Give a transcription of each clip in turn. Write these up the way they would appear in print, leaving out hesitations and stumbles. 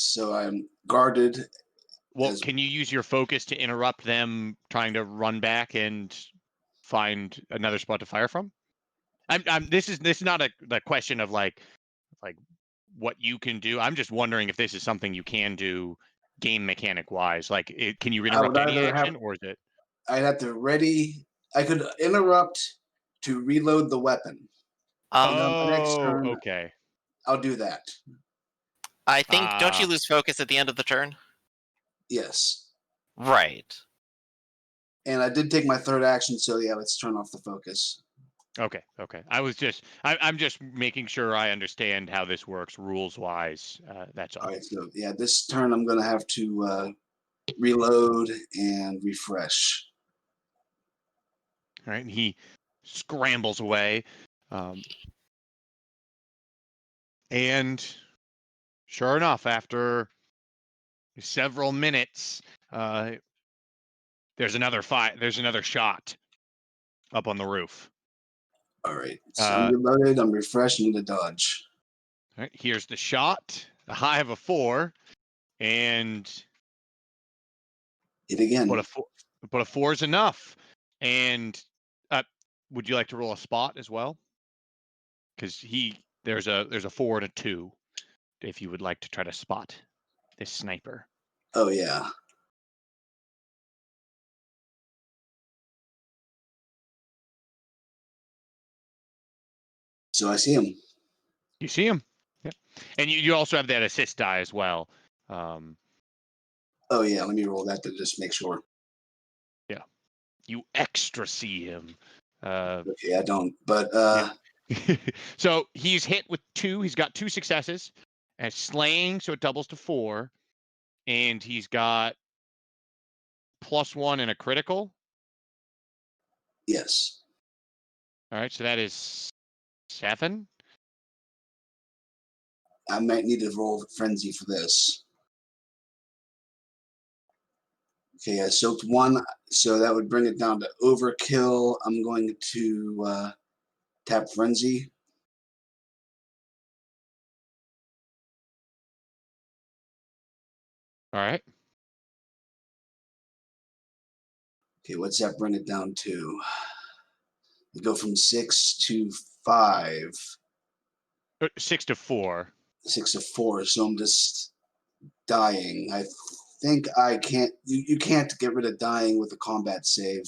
so I'm guarded. Well, can you use your focus to interrupt them trying to run back and find another spot to fire from? This is not the question of like what you can do. I'm just wondering if this is something you can do game mechanic wise. Like, can you interrupt any action, or is it? I'd have to ready. I could interrupt to reload the weapon. Next turn, okay. I'll do that. I think, don't you lose focus at the end of the turn? Yes. Right. And I did take my third action, so yeah, let's turn off the focus. Okay. I'm just making sure I understand how this works rules wise. That's all. All right, so yeah, this turn I'm going to have to reload and refresh. All right, and he scrambles away. And sure enough, after several minutes, there's another shot up on the roof. All right, so I'm reloaded, I'm refreshed, and to dodge. All right, here's the shot. A high of a 4, and hit again. But a 4 is enough. And would you like to roll a spot as well? Because there's a 4 and a 2. If you would like to try to spot this sniper. Oh yeah. So I see him. You see him. Yeah. And you also have that assist die as well. Oh yeah, let me roll that to just make sure. Yeah. You extra see him. Okay, I don't, but yeah. So he's hit with 2. He's got 2 successes. And slaying, so it doubles to 4. And he's got +1 and a critical. Yes. All right, so that is 7. I might need to roll frenzy for this. Okay, I soaked 1, so that would bring it down to overkill. I'm going to tap frenzy. All right. Okay, what's that bring it down to? We go from 6 to 5. 6 to 4. 6 to 4, so I'm just dying. I think I can't. You can't get rid of dying with a combat save.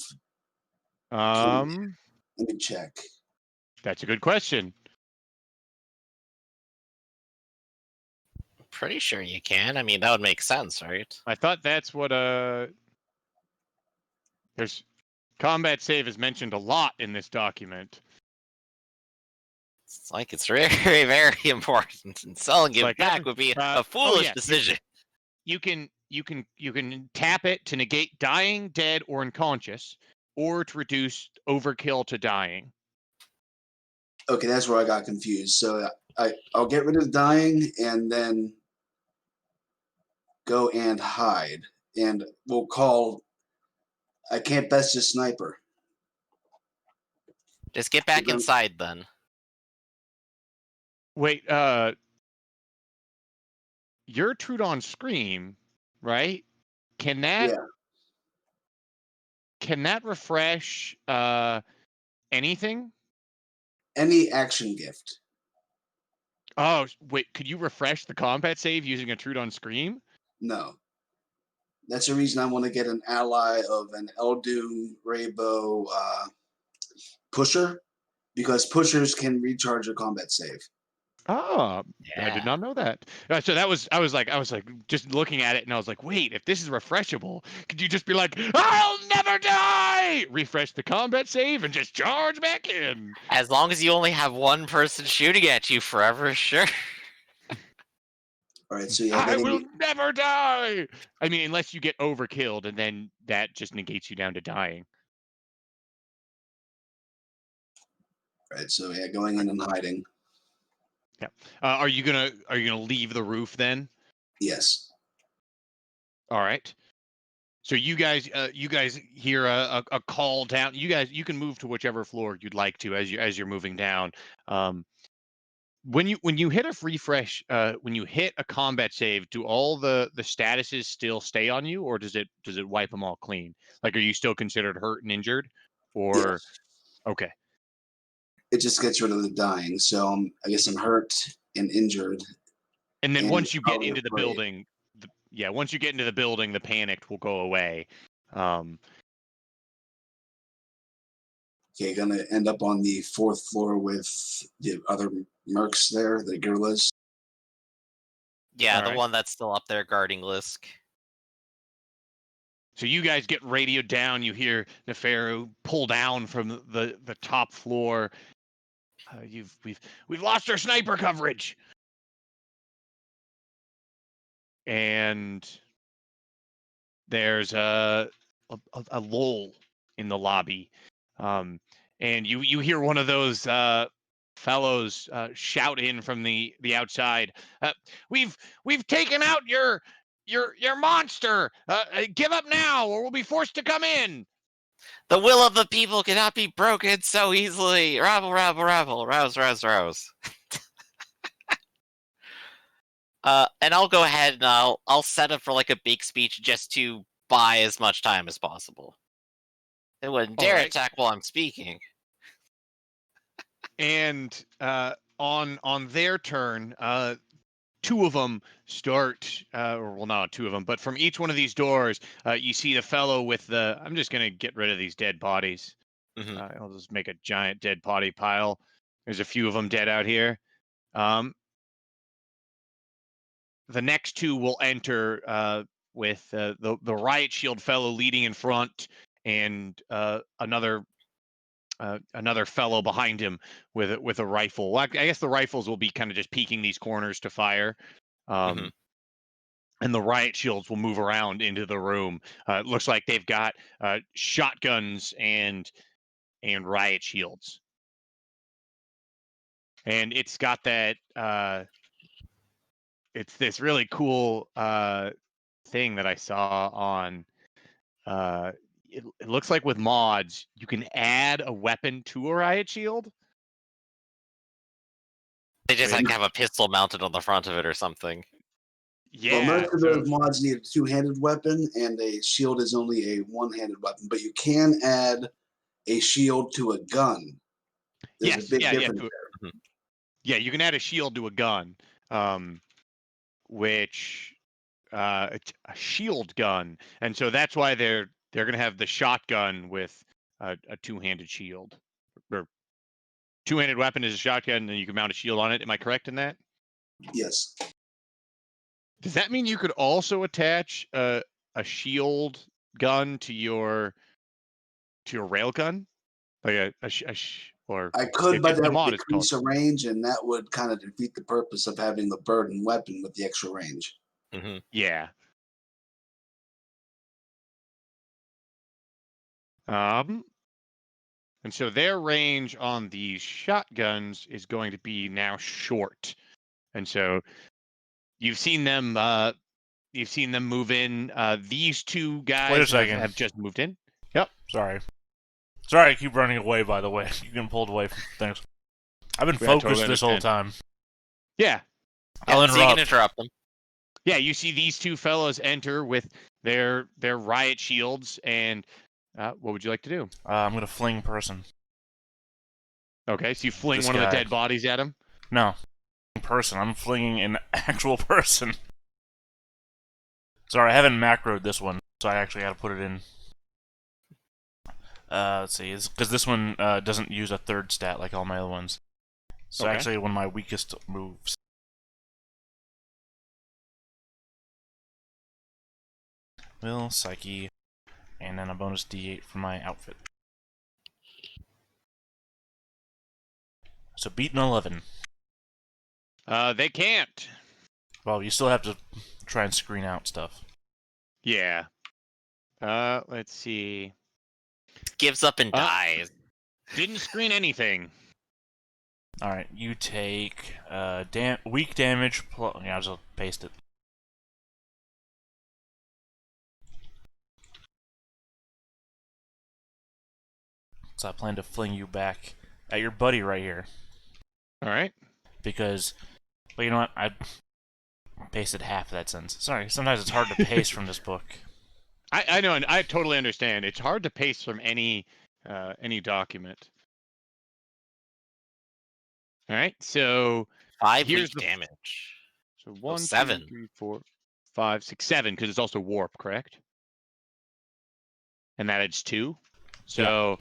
Let me check. That's a good question. Pretty sure you can. I mean, that would make sense, right? I thought that's what there's combat save is mentioned a lot in this document. It's like it's very, very important, and selling it back would be a foolish decision. You can tap it to negate dying, dead, or unconscious, or to reduce overkill to dying. Okay, that's where I got confused. So I'll get rid of dying and then go and hide, and we'll call. I can't best a sniper. Just get back inside then. Wait, you're Trudon Scream, right? Can that refresh anything? Any action gift. Oh, wait, could you refresh the combat save using a Trudon Scream? No. That's the reason I want to get an ally of an Eldum Rainbow pusher, because pushers can recharge a combat save. Oh, yeah. I did not know that. So I was like just looking at it, and I was like, wait, if this is refreshable, could you just be like, I'll never die, refresh the combat save, and just charge back in? As long as you only have one person shooting at you forever, sure. All right, so yeah, I will never die. I mean, unless you get overkilled, and then that just negates you down to dying. All right, so yeah, going in and hiding. Yeah. Are you gonna leave the roof then? Yes. All right. So you guys hear a call down. You can move to whichever floor you'd like to as you're moving down. when you hit a refresh, when you hit a combat save, do all the statuses still stay on you, or does it wipe them all clean? Like, are you still considered hurt and injured, or okay? It just gets rid of the dying. So I guess I'm hurt and injured. And then once you get into the afraid. building, once you get into the building, the panic will go away. Okay, gonna end up on the 4th floor with the other mercs there, the gorillas. Yeah, All the right. one that's still up there guarding Lisk. So you guys get radioed down. You hear Neferu pull down from the top floor. We've lost our sniper coverage. And there's a lull in the lobby, and you hear one of those fellows shout in from the outside. We've taken out your monster. Give up now, or we'll be forced to come in. The will of the people cannot be broken so easily. Rabble, rabble, rabble. Rouse, rouse, rouse. And I'll go ahead and I'll set up for like a big speech just to buy as much time as possible. They wouldn't dare attack while I'm speaking. And on their turn, two of them start, or well, not two of them, but from each one of these doors, you see the fellow with the. I'm just gonna get rid of these dead bodies. I'll just make a giant dead body pile. There's a few of them dead out here. The next two will enter with the riot shield fellow leading in front, and another fellow behind him with a rifle. Well, I guess the rifles will be kind of just peeking these corners to fire. And the riot shields will move around into the room. It looks like they've got shotguns and riot shields. And it's got that it's this really cool thing that I saw on it looks like with mods you can add a weapon to a riot shield. They just like have a pistol mounted on the front of it or something. Yeah. Well, most of those mods need a two-handed weapon, and a shield is only a one-handed weapon. But you can add a shield to a gun. There's a big difference there. Yeah, you can add a shield to a gun, which a shield gun, and so that's why they're going to have the shotgun with a two-handed shield. Or two-handed weapon is a shotgun, and then you can mount a shield on it. Am I correct in that? Yes. Does that mean you could also attach a shield gun to your rail gun, like or I could, but that would decrease the range, and that would kind of defeat the purpose of having the burden weapon with the extra range. Yeah. And so their range on these shotguns is going to be now short, and so you've seen them move in. These two guys Wait a second. have just moved in. Yep. Sorry, I keep running away. By the way, you can pulled away from things. I've been focused totally this whole time. Yeah. I'll interrupt. So you can interrupt them. Yeah, you see these two fellows enter with their riot shields, and what would you like to do? I'm gonna fling person. Okay, so you fling one of the dead bodies at him? No, person. I'm flinging an actual person. Sorry, I haven't macroed this one, so I actually had to put it in. Let's see, because this one doesn't use a third stat like all my other ones. So actually one of my weakest moves. Will, Psyche, and then a bonus D8 for my outfit. So beat an 11. They can't. Well, you still have to try and screen out stuff. Yeah. Let's see. Gives up and dies. Didn't screen anything. Alright, you take weak damage plus... Yeah, I'll just paste it. So I plan to fling you back at your buddy right here. Alright. because, well, you know what? I pasted half of that sentence. Sorry, sometimes it's hard to paste from this book. I know, and I totally understand. It's hard to paste from any document. All right, so 5 here's weak the damage. so 1, 2, 7. 3, 4, 5, 6, 7 because it's also warp, correct? And that adds 2. So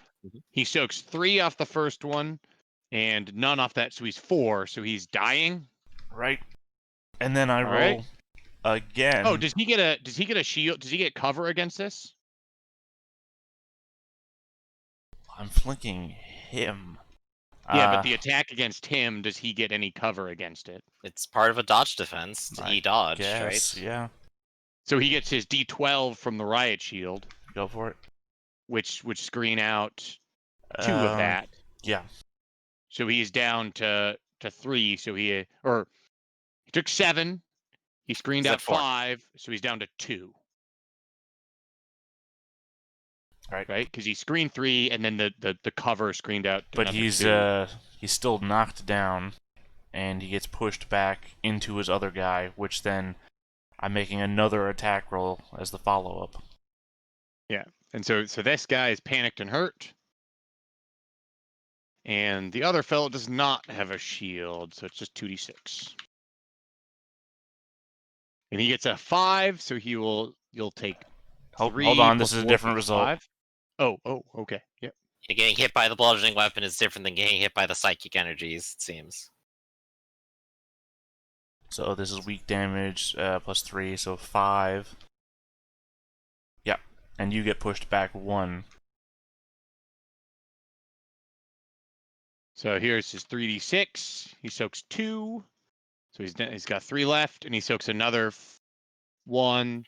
he soaks 3 off the first one, and none off that, so he's 4. So he's dying. Right. And then I roll again. Oh, does he get a shield? Does he get cover against this? I'm flanking him. Yeah, but the attack against him, does he get any cover against it? It's part of a dodge defense. He dodged, right? Yeah. So he gets his D12 from the riot shield. Go for it. Which screen out 2 of that. Yeah. So he's down to 3. So he took 7. He screened out 5. So he's down to 2. Right. Because he screened 3, and then the cover screened out. But he's 2. He's still knocked down, and he gets pushed back into his other guy, which then I'm making another attack roll as the follow-up. Yeah, and so this guy is panicked and hurt, and the other fellow does not have a shield, so it's just 2d6. And he gets a 5, so you'll take 3. Hold on, this plus is a 4 different plus result. 5. Oh, okay. Yep. Yeah, getting hit by the bludgeoning weapon is different than getting hit by the psychic energies, it seems. So this is weak damage plus 3, so 5. Yeah, and you get pushed back 1. So here's his 3d6. He soaks 2, so he's got 3 left, and he soaks another 1,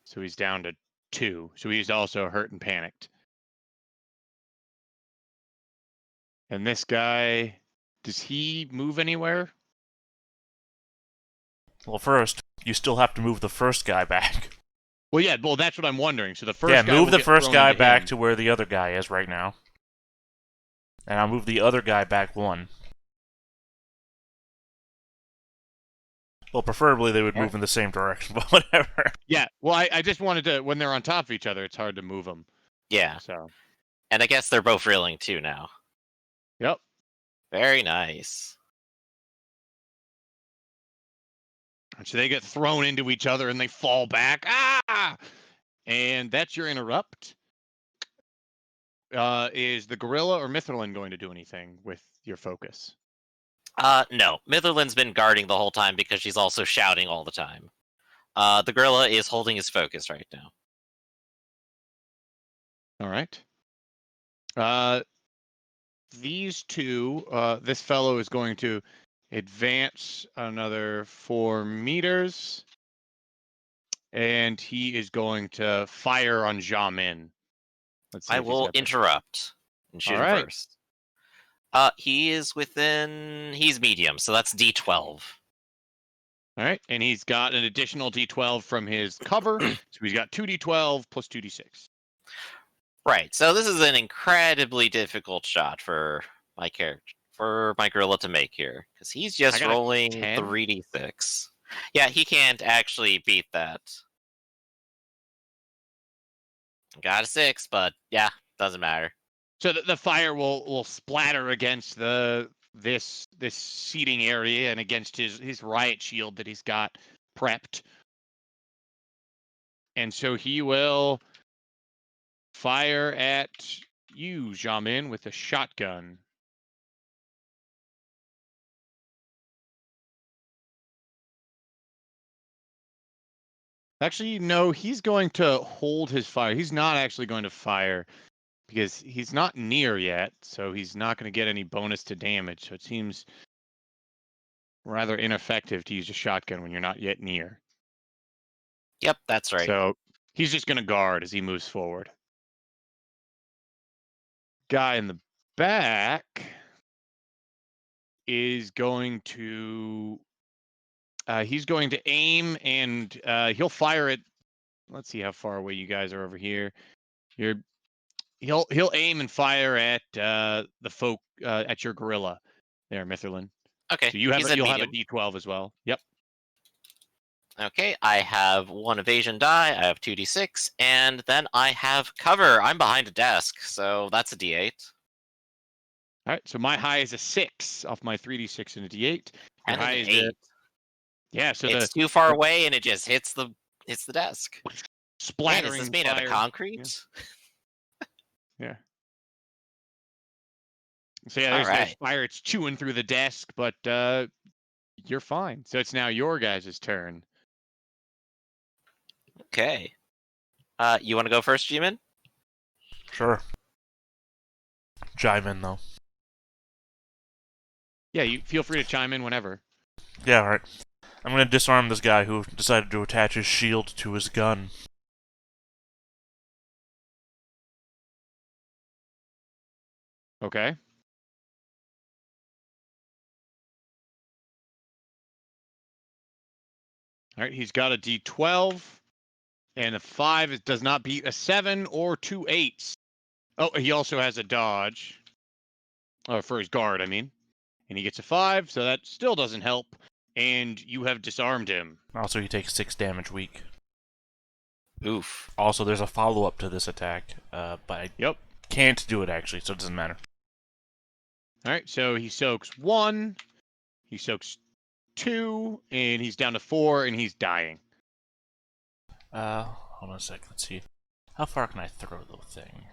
so he's down to 2. So he's also hurt and panicked. And this guy, does he move anywhere? Well, first, you still have to move the first guy back. Well, yeah, that's what I'm wondering. So the first guy move will the get first thrown guy into back him. to where the other guy is right now. And I'll move the other guy back 1. Well, preferably they would move in the same direction, but whatever. Yeah, well, I just wanted to, when they're on top of each other, it's hard to move them. Yeah. So. And I guess they're both reeling too now. Yep. Very nice. So they get thrown into each other and they fall back. Ah! And that's your interrupt. Is the gorilla or Mithrlin going to do anything with your focus? No. Mitherland's been guarding the whole time because she's also shouting all the time. The gorilla is holding his focus right now. All right. These two, this fellow is going to advance another 4 meters, and he is going to fire on Jamin. Let's see. I will interrupt and shoot him first. He is he's medium, so that's D12. All right, and he's got an additional D12 from his cover, so he's got 2D12 plus 2D6. Right, so this is an incredibly difficult shot for my character, for my gorilla to make here, because he's just rolling 3d6. Yeah, he can't actually beat that. Got a 6, but yeah, doesn't matter. So the fire will splatter against this seating area and against his riot shield that he's got prepped, and so he will fire at you, Jamin, with a shotgun. Actually, no, he's going to hold his fire. He's not actually going to fire because he's not near yet, so he's not going to get any bonus to damage. So it seems rather ineffective to use a shotgun when you're not yet near. Yep, that's right. So he's just going to guard as he moves forward. Guy in the back is going to he's going to aim, and he'll fire it. Let's see how far away you guys are over here. He'll aim and fire at the folk at your gorilla there, Mitherlin. Okay, So you'll have a medium. D12 as well. Yep. Okay, I have 1 evasion die, I have 2d6, and then I have cover. I'm behind a desk, so that's a d8. All right, so my high is a 6 off my 3d6 and a d8. Your And high an is 8. so it's too far away, and it just hits the desk. Man, is splattering this made fire. out of concrete? Yeah. So yeah, All there's right. fire. It's chewing through the desk, but you're fine. So it's now your guys' turn. Okay. You want to go first, G-Man? Sure. Chime in, though. Yeah, you feel free to chime in whenever. Yeah, alright. I'm gonna disarm this guy who decided to attach his shield to his gun. Okay. All right, he's got a D12, and a 5 does not beat a 7 or 2 8s. Oh, he also has a dodge. For his guard, I mean. And he gets a 5, so that still doesn't help. And you have disarmed him. Also, he takes 6 damage weak. Oof. Also, there's a follow-up to this attack, but I can't do it, actually, so it doesn't matter. All right, so he soaks 1, he soaks 2, and he's down to 4, and he's dying. Hold on a sec, let's see. How far can I throw the thing?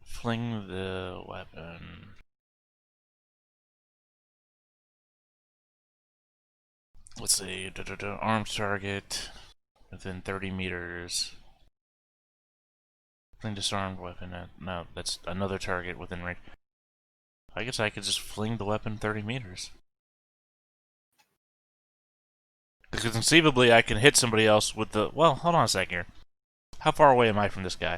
Fling the weapon. Let's see, armed target within 30 meters. Fling disarmed weapon at, no, that's another target within range. I guess I could just fling the weapon 30 meters. Because conceivably I can hit somebody else with the, well, hold on a second here. How far away am I from this guy?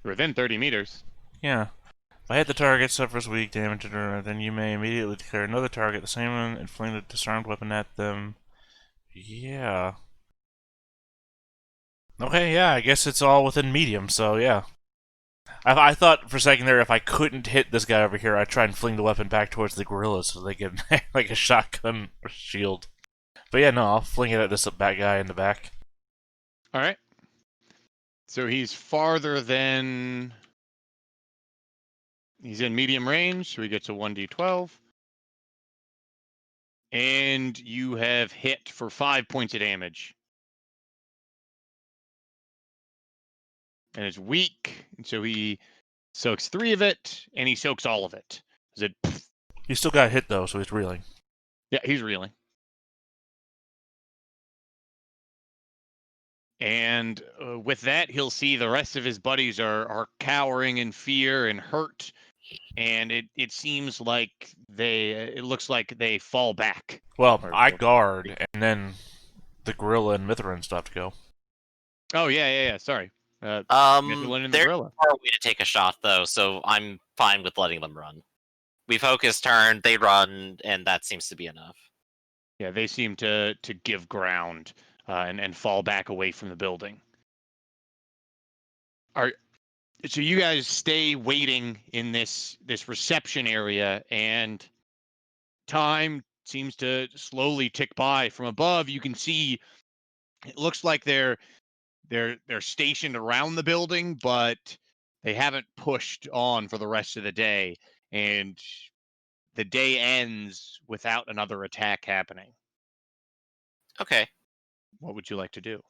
Within 30 meters. Yeah. If I hit the target, suffers weak damage, then you may immediately declare another target, the same one, and fling the disarmed weapon at them. Yeah. Okay, yeah, I guess it's all within medium, so yeah. I thought for a second there, if I couldn't hit this guy over here, I'd try and fling the weapon back towards the gorillas so they get like a shotgun or shield. But yeah, no, I'll fling it at this bad guy in the back. All right. So he's farther than... He's in medium range, so he gets a 1d12. And you have hit for 5 points of damage. And it's weak, and so he soaks 3 of it, and he soaks all of it. Is it? He still got hit though, so he's reeling. Yeah, he's reeling. And with that, he'll see the rest of his buddies are cowering in fear and hurt, and it seems like it looks like they fall back. Well, I guard, and then the gorilla and Mithrin still have to go. Oh yeah. Sorry. They're the gorilla. far away to take a shot though, so I'm fine with letting them run. We focus turn, they run, and that seems to be enough. Yeah, they seem to give ground and fall back away from the building. So you guys stay waiting in this reception area, and time seems to slowly tick by. From above, you can see it looks like they're stationed around the building, but they haven't pushed on for the rest of the day, and the day ends without another attack happening. Okay. What would you like to do?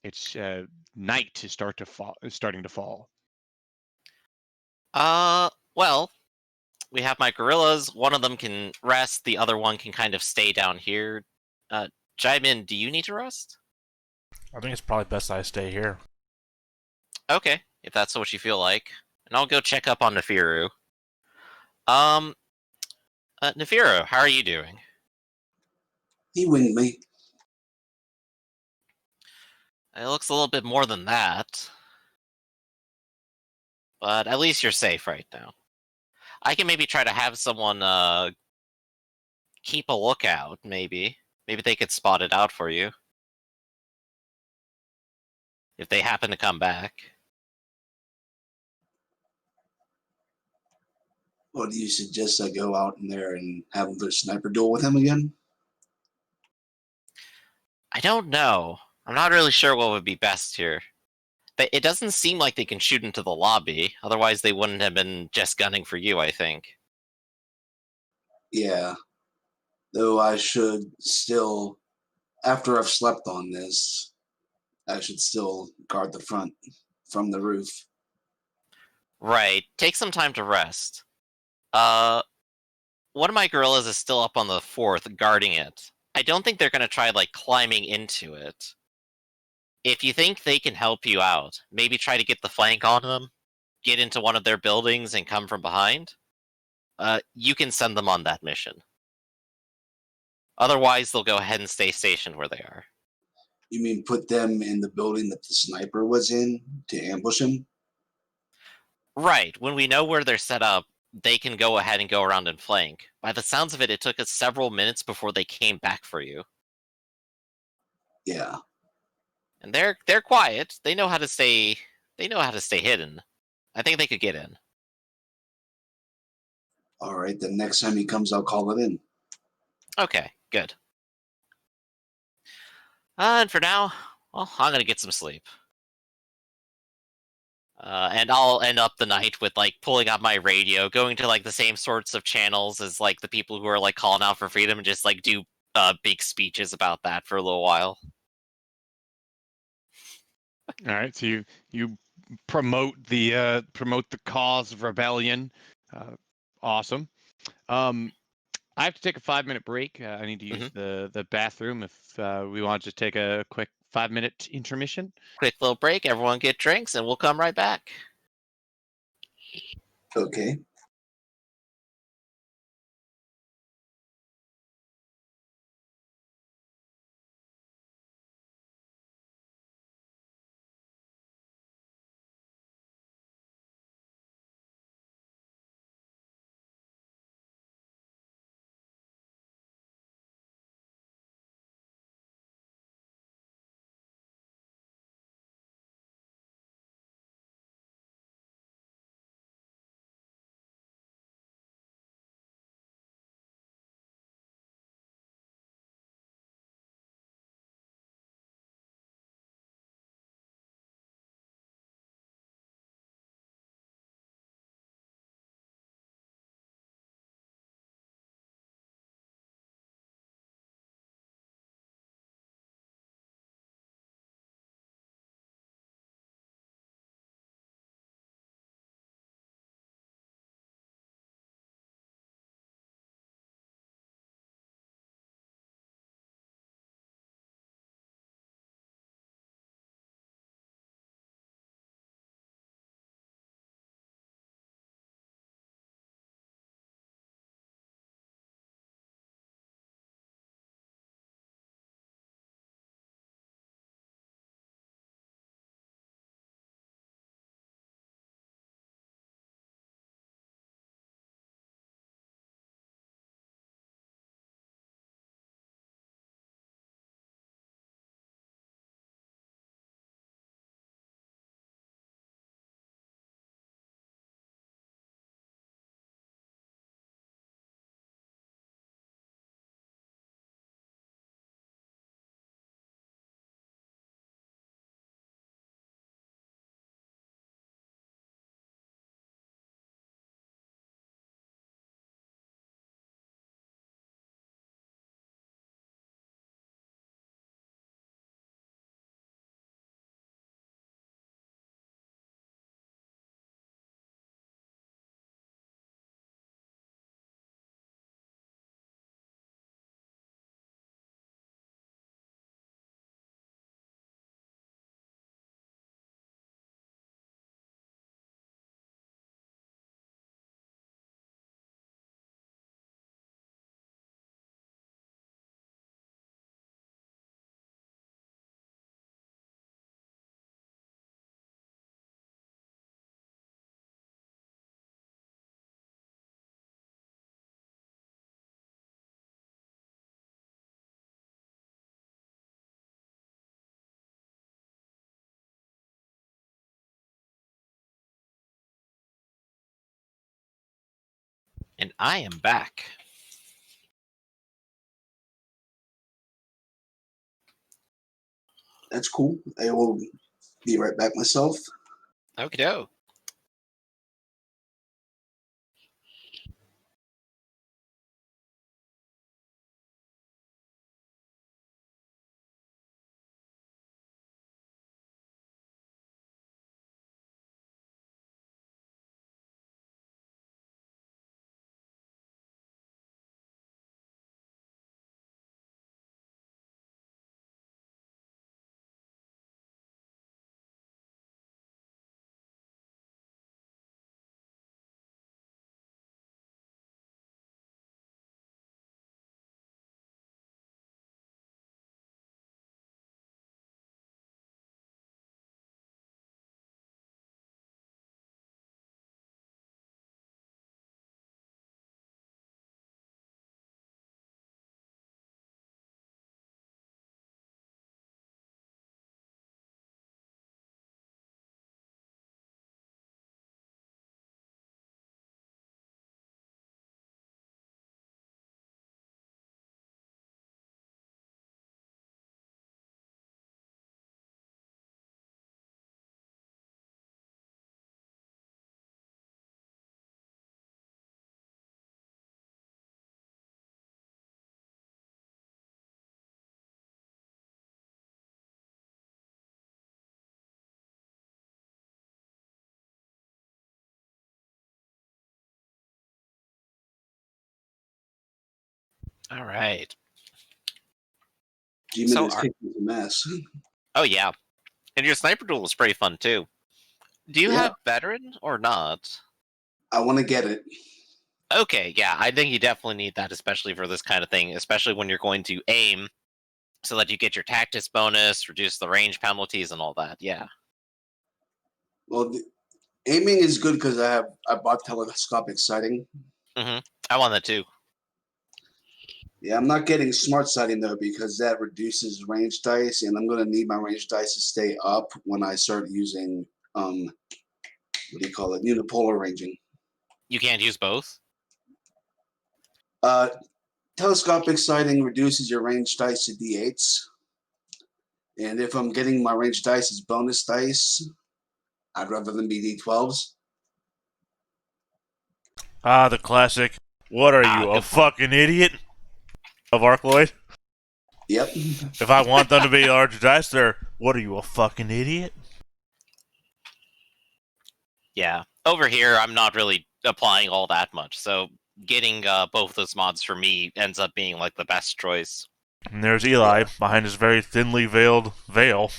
It's night is starting to fall. Well, we have my gorillas. One of them can rest. The other one can kind of stay down here. Jaimin, do you need to rest? I think it's probably best I stay here. Okay, if that's what you feel like. And I'll go check up on Nefiru. Nefiru, how are you doing? He winged me. It looks a little bit more than that. But at least you're safe right now. I can maybe try to have someone keep a lookout, maybe. Maybe they could spot it out for you. If they happen to come back. Or do you suggest I go out in there and have a sniper duel with him again? I don't know. I'm not really sure what would be best here. But it doesn't seem like they can shoot into the lobby. Otherwise, they wouldn't have been just gunning for you, I think. Yeah. Though I should still, after I've slept on this, I should still guard the front from the roof. Right. Take some time to rest. One of my gorillas is still up on the fourth, guarding it. I don't think they're going to try, like, climbing into it. If you think they can help you out, maybe try to get the flank on them, get into one of their buildings and come from behind. You can send them on that mission. Otherwise, they'll go ahead and stay stationed where they are. You mean put them in the building that the sniper was in to ambush him? Right. When we know where they're set up, they can go ahead and go around and flank. By the sounds of it, it took us several minutes before they came back for you. Yeah. And they're quiet. They know how to stay. They know how to stay hidden. I think they could get in. All right. The next time he comes, I'll call it in. Okay, good. And for now, well, I'm gonna get some sleep. And I'll end up the night with, like, pulling out my radio, going to, like, the same sorts of channels as, like, the people who are, like, calling out for freedom, and just, like, do big speeches about that for a little while. All right, so you promote the cause of rebellion. Awesome. I have to take a 5-minute break. I need to use the bathroom. If we want to just take a quick 5-minute intermission. Quick little break. Everyone get drinks, and we'll come right back. Okay. And I am back. That's cool. I will be right back myself. Okie doke. All right. G-Man is kicking some ass. Oh, yeah. And your sniper duel was pretty fun, too. Do you Yeah. have veteran or not? I want to get it. Okay, yeah. I think you definitely need that, especially for this kind of thing, especially when you're going to aim so that you get your tactics bonus, reduce the range penalties, and all that. Yeah. Well, aiming is good because I bought telescopic sighting. Mm-hmm. I want that, too. Yeah, I'm not getting smart sighting though because that reduces range dice, and I'm going to need my range dice to stay up when I start using what do you call it, unipolar ranging. You can't use both? Telescopic sighting reduces your range dice to d8s, and if I'm getting my range dice as bonus dice, I'd rather them be d12s. Ah, the classic. What are you, a fucking idiot? Of Arcloid? Yep. If I want them to be large dice, they're, what are you, a fucking idiot? Yeah. Over here, I'm not really applying all that much, so getting both those mods for me ends up being like the best choice. And there's Eli behind his very thinly veiled veil.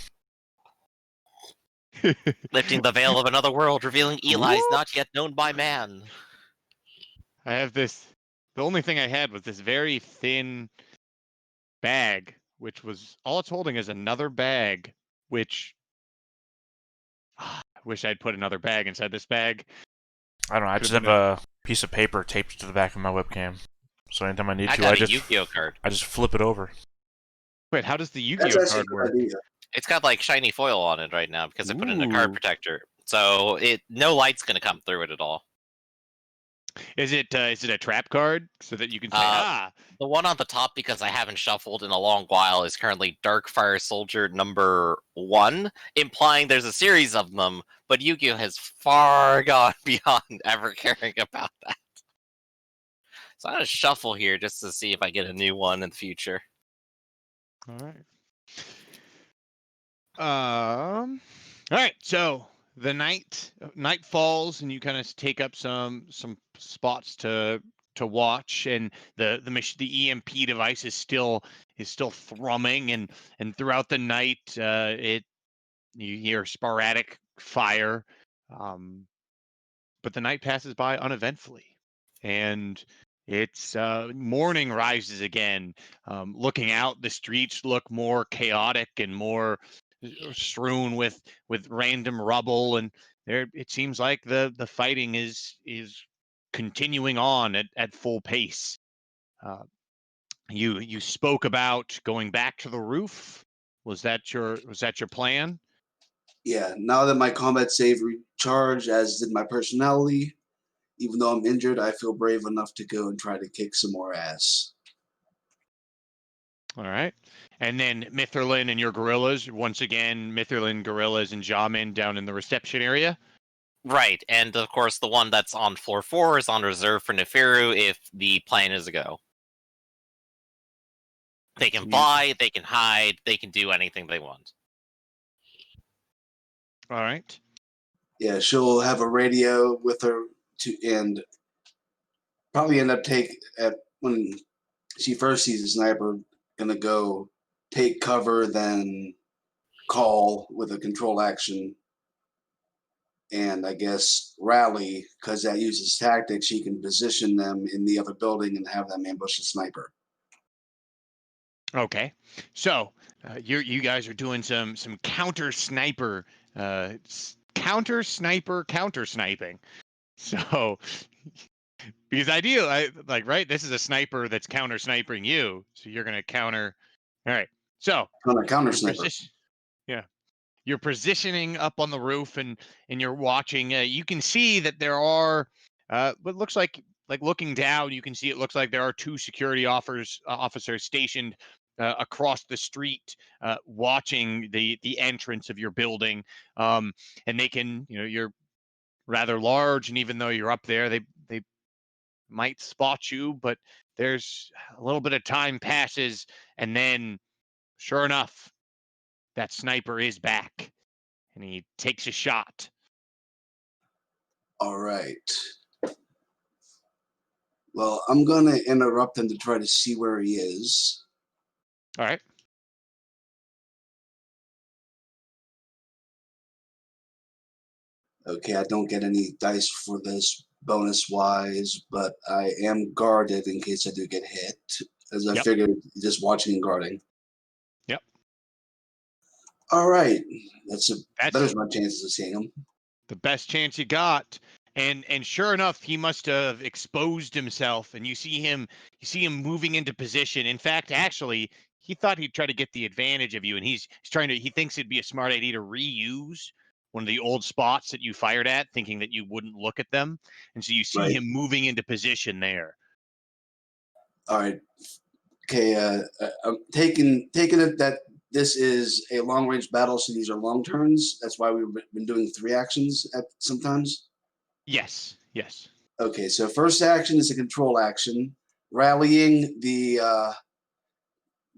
Lifting the veil of another world, revealing Eli's not yet known by man. I have this. The only thing I had was this very thin bag, which was all it's holding is another bag, which I wish I'd put another bag inside this bag. I don't know, I just have a piece of paper taped to the back of my webcam. So anytime I need to, I just Yu-Gi-Oh card. I just flip it over. Wait, how does the Yu-Gi-Oh card work? It's got like shiny foil on it right now because I put it in a card protector. So no light's gonna come through it at all. Is it a trap card so that you can say The one on the top, because I haven't shuffled in a long while, is currently Darkfire Soldier number 1, implying there's a series of them, but Yu-Gi-Oh has far gone beyond ever caring about that. So I'm gonna shuffle here just to see if I get a new one in the future. All right, so the night falls and you kind of take up some spots to watch, and the EMP device is still thrumming, and throughout the night you hear sporadic fire, but the night passes by uneventfully, and it's morning rises again. Looking out, the streets look more chaotic and more strewn with random rubble, and it seems like the fighting is continuing on at full pace. You spoke about going back to the roof. Was that your plan? Yeah, now that my combat save recharged, as did my personality, even though I'm injured, I feel brave enough to go and try to kick some more ass. All right. And then Mitherlin and your gorillas, once again, Mitherlin, gorillas, and Jamin down in the reception area. Right, and of course the one that's on floor 4 is on reserve for Nefiru if the plan is a go. They can fly, they can hide, they can do anything they want. All right. Yeah, she'll have a radio with her and probably end up when she first sees a sniper, gonna go take cover, then call with a control action, and I guess rally, because that uses tactics. She can position them in the other building and have them ambush the sniper. Okay. So you guys are doing some counter sniper, counter sniping. So because right, this is a sniper that's counter sniping you, so you're gonna counter. All right. So Counter your sniper. position, yeah, you're positioning up on the roof and you're watching. You can see that there are what looks like looking down. You can see it looks like there are 2 security officers stationed across the street, watching the entrance of your building. And they can, you're rather large, and even though you're up there, they might spot you. But there's a little bit of time passes, and then, sure enough, that sniper is back, and he takes a shot. All right. Well, I'm going to interrupt him to try to see where he is. All right. Okay, I don't get any dice for this bonus-wise, but I am guarded in case I do get hit, as I figured just watching and guarding. Yep. All right. That's better my chances of seeing him. The best chance you got. And sure enough, he must have exposed himself, and you see him moving into position. In fact, actually, he thought he'd try to get the advantage of you, and he thinks it'd be a smart idea to reuse one of the old spots that you fired at, thinking that you wouldn't look at them. And so you see him moving into position there. All right. Okay, I'm taking it that this is a long-range battle, so these are long turns. That's why we've been doing 3 actions at sometimes. Yes. Okay, so first action is a control action, rallying the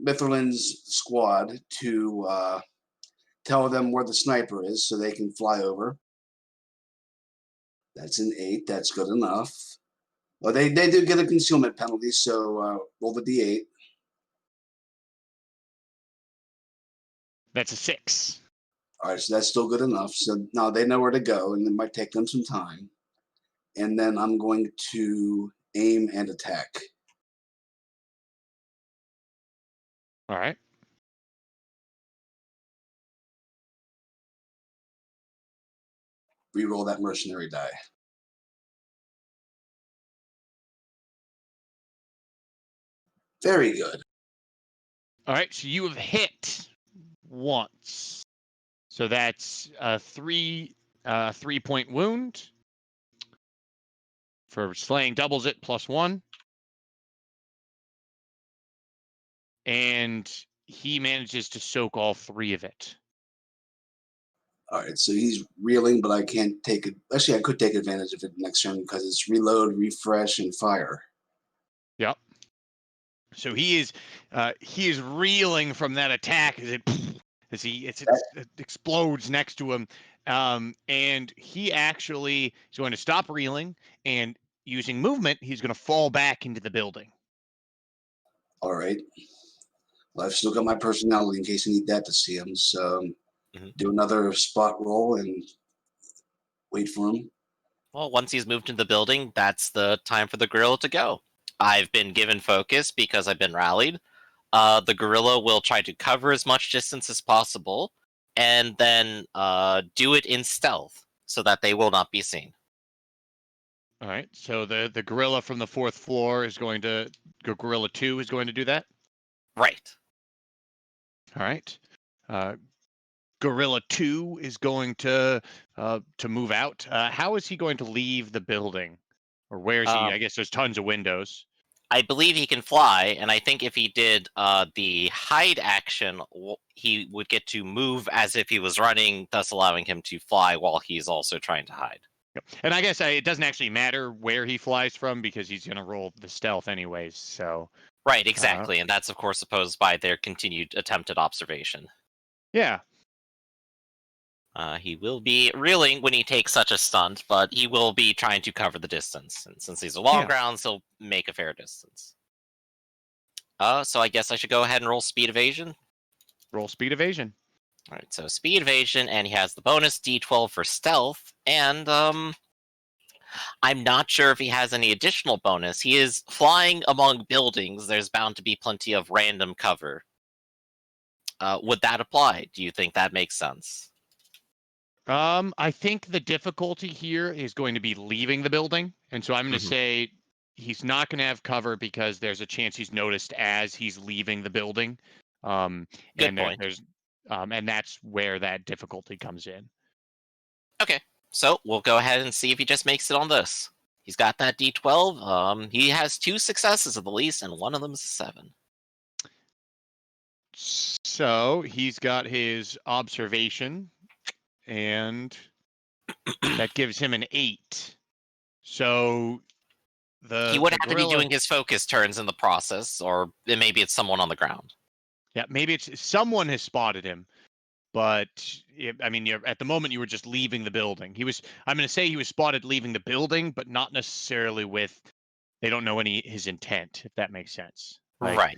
Mitherland's squad to tell them where the sniper is so they can fly over. That's an 8. That's good enough. Well, they do get a concealment penalty, so roll the d8. That's a 6. All right, so that's still good enough. So now they know where to go, and it might take them some time. And then I'm going to aim and attack. All right. Reroll that mercenary die. Very good. All right, so you have hit once. So that's a 3-point wound. For slaying doubles it, +1. And he manages to soak all 3 of it. All right, so he's reeling, but I can't take it. Actually, I could take advantage of it next turn because it's reload, refresh, and fire. Yep. So he is reeling from that attack as it explodes next to him, and he actually is going to stop reeling, and using movement, he's going to fall back into the building. All right. Well, I've still got my personality in case I need that to see him. So do another spot roll and wait for him. Well, once he's moved into the building, that's the time for the gorilla to go. I've been given focus because I've been rallied. The gorilla will try to cover as much distance as possible, and then do it in stealth so that they will not be seen. All right. So the gorilla from the 4th floor is going to gorilla 2 is going to do that. Right. All right. Gorilla 2 is going to move out. How is he going to leave the building? Or where is he? I guess there's tons of windows. I believe he can fly, and I think if he did the hide action, he would get to move as if he was running, thus allowing him to fly while he's also trying to hide. And I guess it doesn't actually matter where he flies from because he's going to roll the stealth anyways. So right, exactly, and that's of course opposed by their continued attempted observation. Yeah. He will be reeling when he takes such a stunt, but he will be trying to cover the distance. And since these are long grounds, he'll make a fair distance. So I guess I should go ahead and roll speed evasion. Roll speed evasion. All right, so speed evasion, and he has the bonus D12 for stealth, and I'm not sure if he has any additional bonus. He is flying among buildings. There's bound to be plenty of random cover. Would that apply? Do you think that makes sense? I think the difficulty here is going to be leaving the building. And so I'm going to say he's not going to have cover because there's a chance he's noticed as he's leaving the building. Good point. And that's where that difficulty comes in. Okay, so we'll go ahead and see if he just makes it on this. He's got that D12. He has 2 successes at the least, and one of them is a 7. So he's got his observation, and that gives him an 8. So he would have gorilla, to be doing his focus turns in the process, or maybe it's someone on the ground. Yeah, maybe it's someone has spotted him, but at the moment you were just leaving the building. I'm going to say he was spotted leaving the building, but not necessarily with. They don't know his intent, if that makes sense. Right.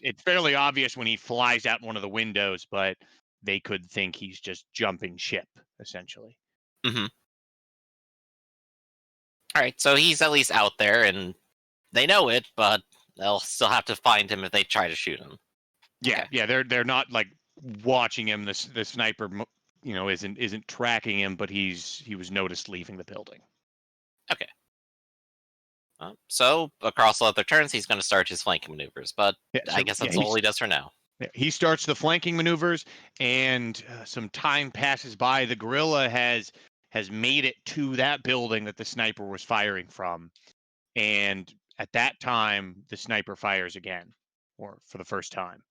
It's fairly obvious when he flies out one of the windows, but they could think he's just jumping ship, essentially. Mm-hmm. All right, so he's at least out there, and they know it, but they'll still have to find him if they try to shoot him. Yeah, okay. Yeah, they're not like watching him. The sniper, isn't tracking him, but he was noticed leaving the building. Okay. So across all other turns, he's going to start his flanking maneuvers, but I guess that's all he does for now. He starts the flanking maneuvers, and some time passes by. The gorilla has made it to that building that the sniper was firing from, and at that time, the sniper fires again, or for the first time.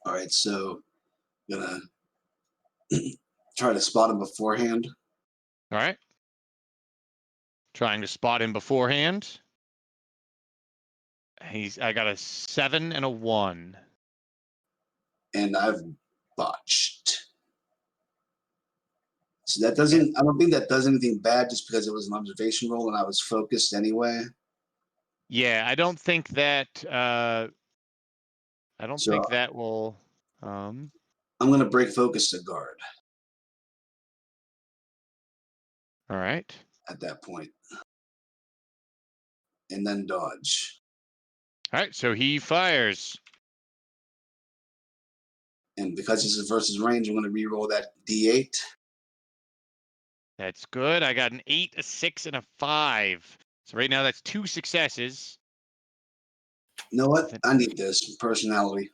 All right, so I'm gonna try to spot him beforehand. All right. Trying to spot him beforehand. I got a 7 and a 1. And I've botched. So that doesn't, I don't think that does anything bad just because it was an observation roll and I was focused anyway. Yeah, I don't think that think that will I'm gonna break focus to guard. All right. At that point. And then dodge. All right, so he fires. And because this is versus range, I'm going to re-roll that D8. That's good. I got an 8, a 6, and a 5. So right now that's 2 successes. You know what? I need this personality.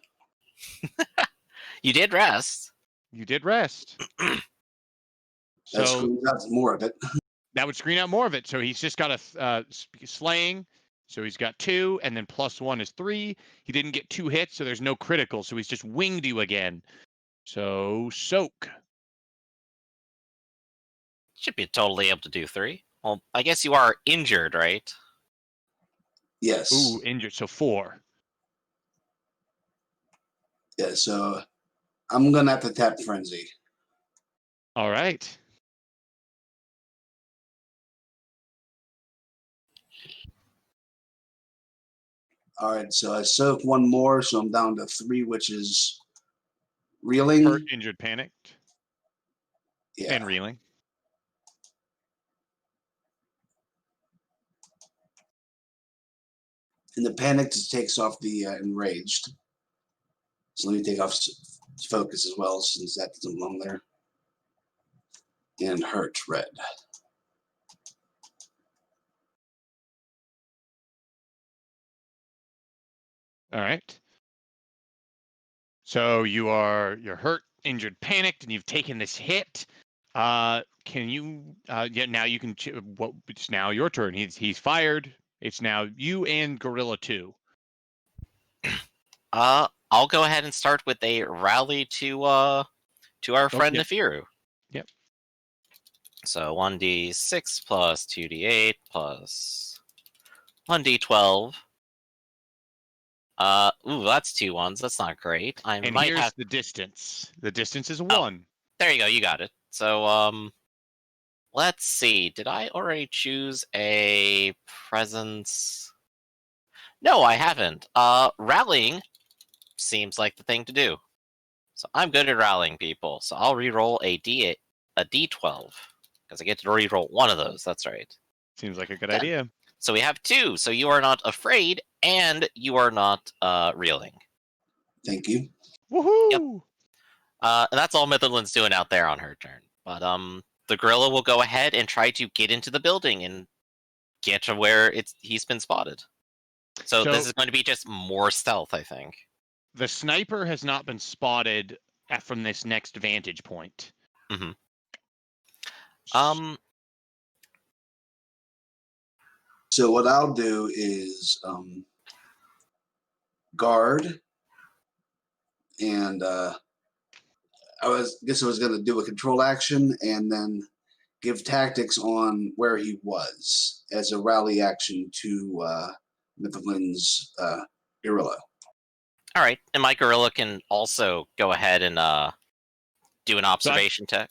You did rest. You did rest. That screams out more of it. That would screen out more of it. So he's just got a slaying. So he's got 2, and then +1 is 3. He didn't get 2 hits, so there's no critical. So he's just winged you again. So soak. Should be totally able to do 3. Well, I guess you are injured, right? Yes. Ooh, injured. So 4. Yeah, so I'm going to have to tap Frenzy. All right. All right, so I soak 1 more, so I'm down to 3, which is reeling. Hurt, injured, panicked. Yeah. And reeling. And the panic just takes off the enraged. So let me take off focus as well, since that doesn't belong there. And hurt, red. All right. So you're hurt, injured, panicked, and you've taken this hit. Can you? Yeah. Now you can. What? It's now your turn. He's fired. It's now you and Gorilla 2. I'll go ahead and start with a rally to our friend yep. Nefiru. Yep. So 1d6 plus 2d8 plus 1d12. Ooh, that's 2 1s. That's not great. And here's the distance. The distance is 1. There you go. You got it. So let's see. Did I already choose a presence? No, I haven't. Rallying seems like the thing to do. So I'm good at rallying people. So I'll re-roll a D8, a D12, because I get to re-roll one of those. That's right. Seems like a good idea. So we have 2. So you are not afraid, and you are not reeling. Thank you. Woohoo! Yep. And that's all Mitherland's doing out there on her turn. But the gorilla will go ahead and try to get into the building and get to where he's been spotted. So this is going to be just more stealth, I think. The sniper has not been spotted from this next vantage point. Mm-hmm. So what I'll do is guard, and I guess I was going to do a control action and then give tactics on where he was as a rally action to Mitherland's gorilla. All right, and my gorilla can also go ahead and do an observation check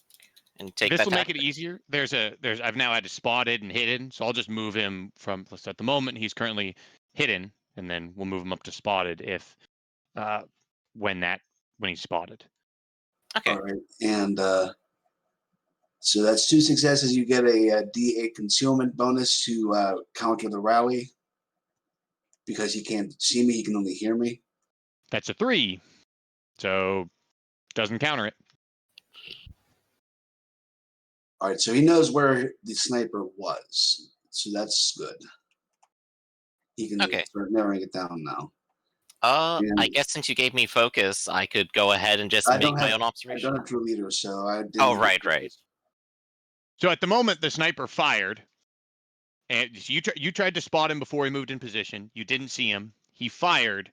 and take that. This will make it easier. I've now had to spotted and hidden, so I'll just move him from. At the moment, he's currently hidden, and then we'll move him up to spotted if when he's spotted. Okay. All right, and so that's 2 successes. You get a D8 concealment bonus to counter the rally because he can't see me; he can only hear me. That's a 3, so doesn't counter it. All right, so he knows where the sniper was, so that's good. He can start narrowing it down now. I guess since you gave me focus, I could go ahead and just make my own observation. I don't have True Leader, so I didn't. Oh, right. So at the moment, the sniper fired, and you tried to spot him before he moved in position. You didn't see him. He fired,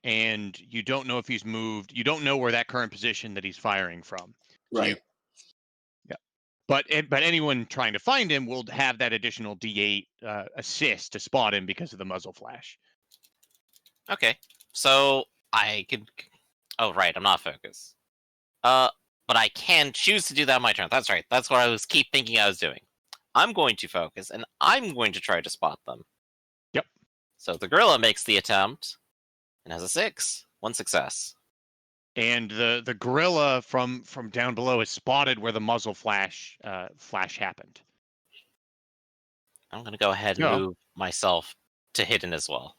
and you don't know if he's moved. You don't know where that current position that he's firing from. Right. But anyone trying to find him will have that additional D8 assist to spot him because of the muzzle flash. Okay, so I could. Oh, right, I'm not focused. But I can choose to do that on my turn. That's right. That's what I keep thinking I was doing. I'm going to focus, and I'm going to try to spot them. Yep. So the gorilla makes the attempt and has a 6. 1 success. And the gorilla from down below is spotted where the muzzle flash happened. I'm going to go ahead and move myself to hidden as well.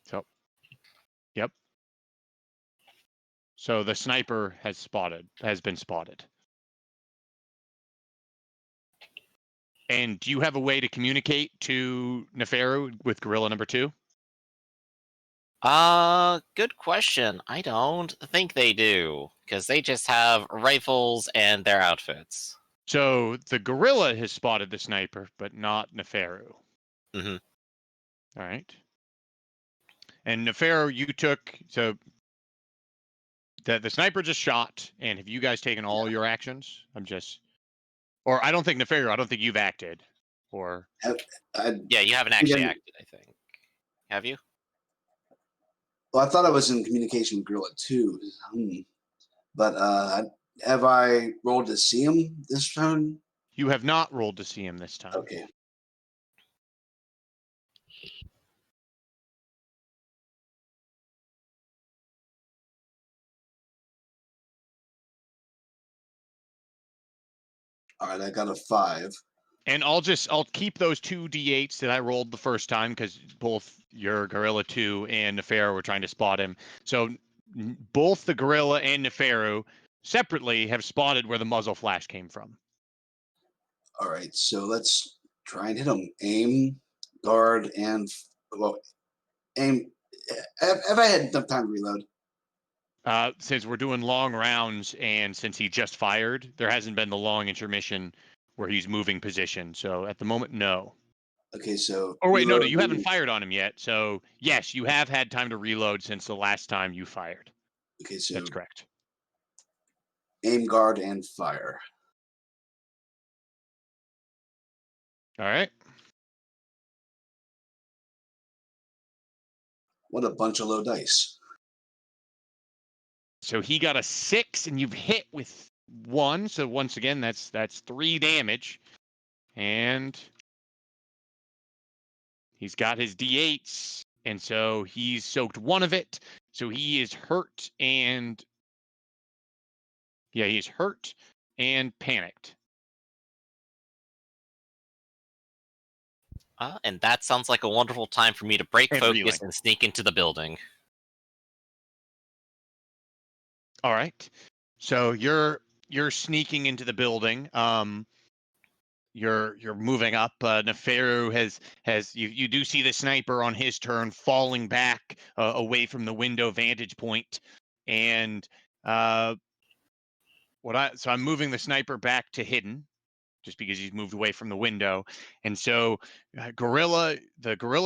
So, yep. So the sniper has been spotted. And do you have a way to communicate to Neferu with gorilla number 2? Good question. I don't think they do, because they just have rifles and their outfits. So the gorilla has spotted the sniper, but not Neferu. Mm-hmm. All right. And Neferu, you took the sniper just shot, and have you guys taken all your actions? I don't think Neferu, I don't think you've acted, or yeah, you haven't actually acted. I think. Have you? Well, I thought I was in communication with Gorilla 2, but have I rolled to see him this turn? You have not rolled to see him this time. Okay. All right, I got a 5. And I'll keep those 2 D8s that I rolled the first time because both your Gorilla 2 and Neferu were trying to spot him. So both the Gorilla and Neferu separately have spotted where the muzzle flash came from. All right, so let's try and hit him. Aim, guard, and aim. Have I had enough time to reload? Since we're doing long rounds and since he just fired, there hasn't been the long intermission where he's moving position. So at the moment, no. Okay, so. Oh, wait, no, reload you haven't means- fired on him yet. So, yes, you have had time to reload since the last time you fired. Okay, so. That's correct. Aim, guard, and fire. All right. What a bunch of low dice. So he got a 6, and you've hit with 1. So once again, that's 3 damage. And he's got his D8s, and so he's soaked 1 of it. So he is hurt and... Yeah, he's hurt and panicked. And that sounds like a wonderful time for me to break And focus reeling. and sneak into the building. All right. So you're sneaking into the building. You're moving up. Neferu has you do see the sniper on his turn falling back away from the window vantage point, and so I'm moving the sniper back to hidden, just because he's moved away from the window, and so the Gorilla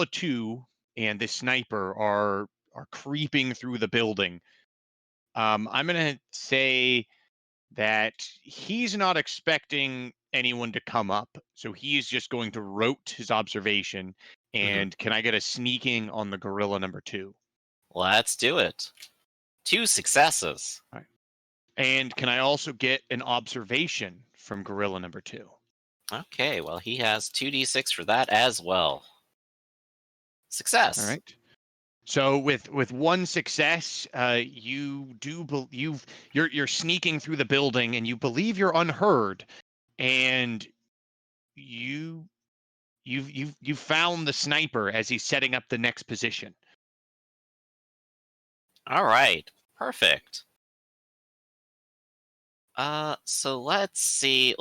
2 and this sniper are creeping through the building. I'm gonna say that he's not expecting anyone to come up, so he's just going to rote his observation. And can I get a sneaking on the Gorilla number 2? Let's do it. 2 successes. All right. And can I also get an observation from Gorilla number 2? Okay, well, he has 2d6 for that as well. Success. All right. So with 1 success, you're sneaking through the building, and you believe you're unheard, and you found the sniper as he's setting up the next position. All right, perfect. So let's see.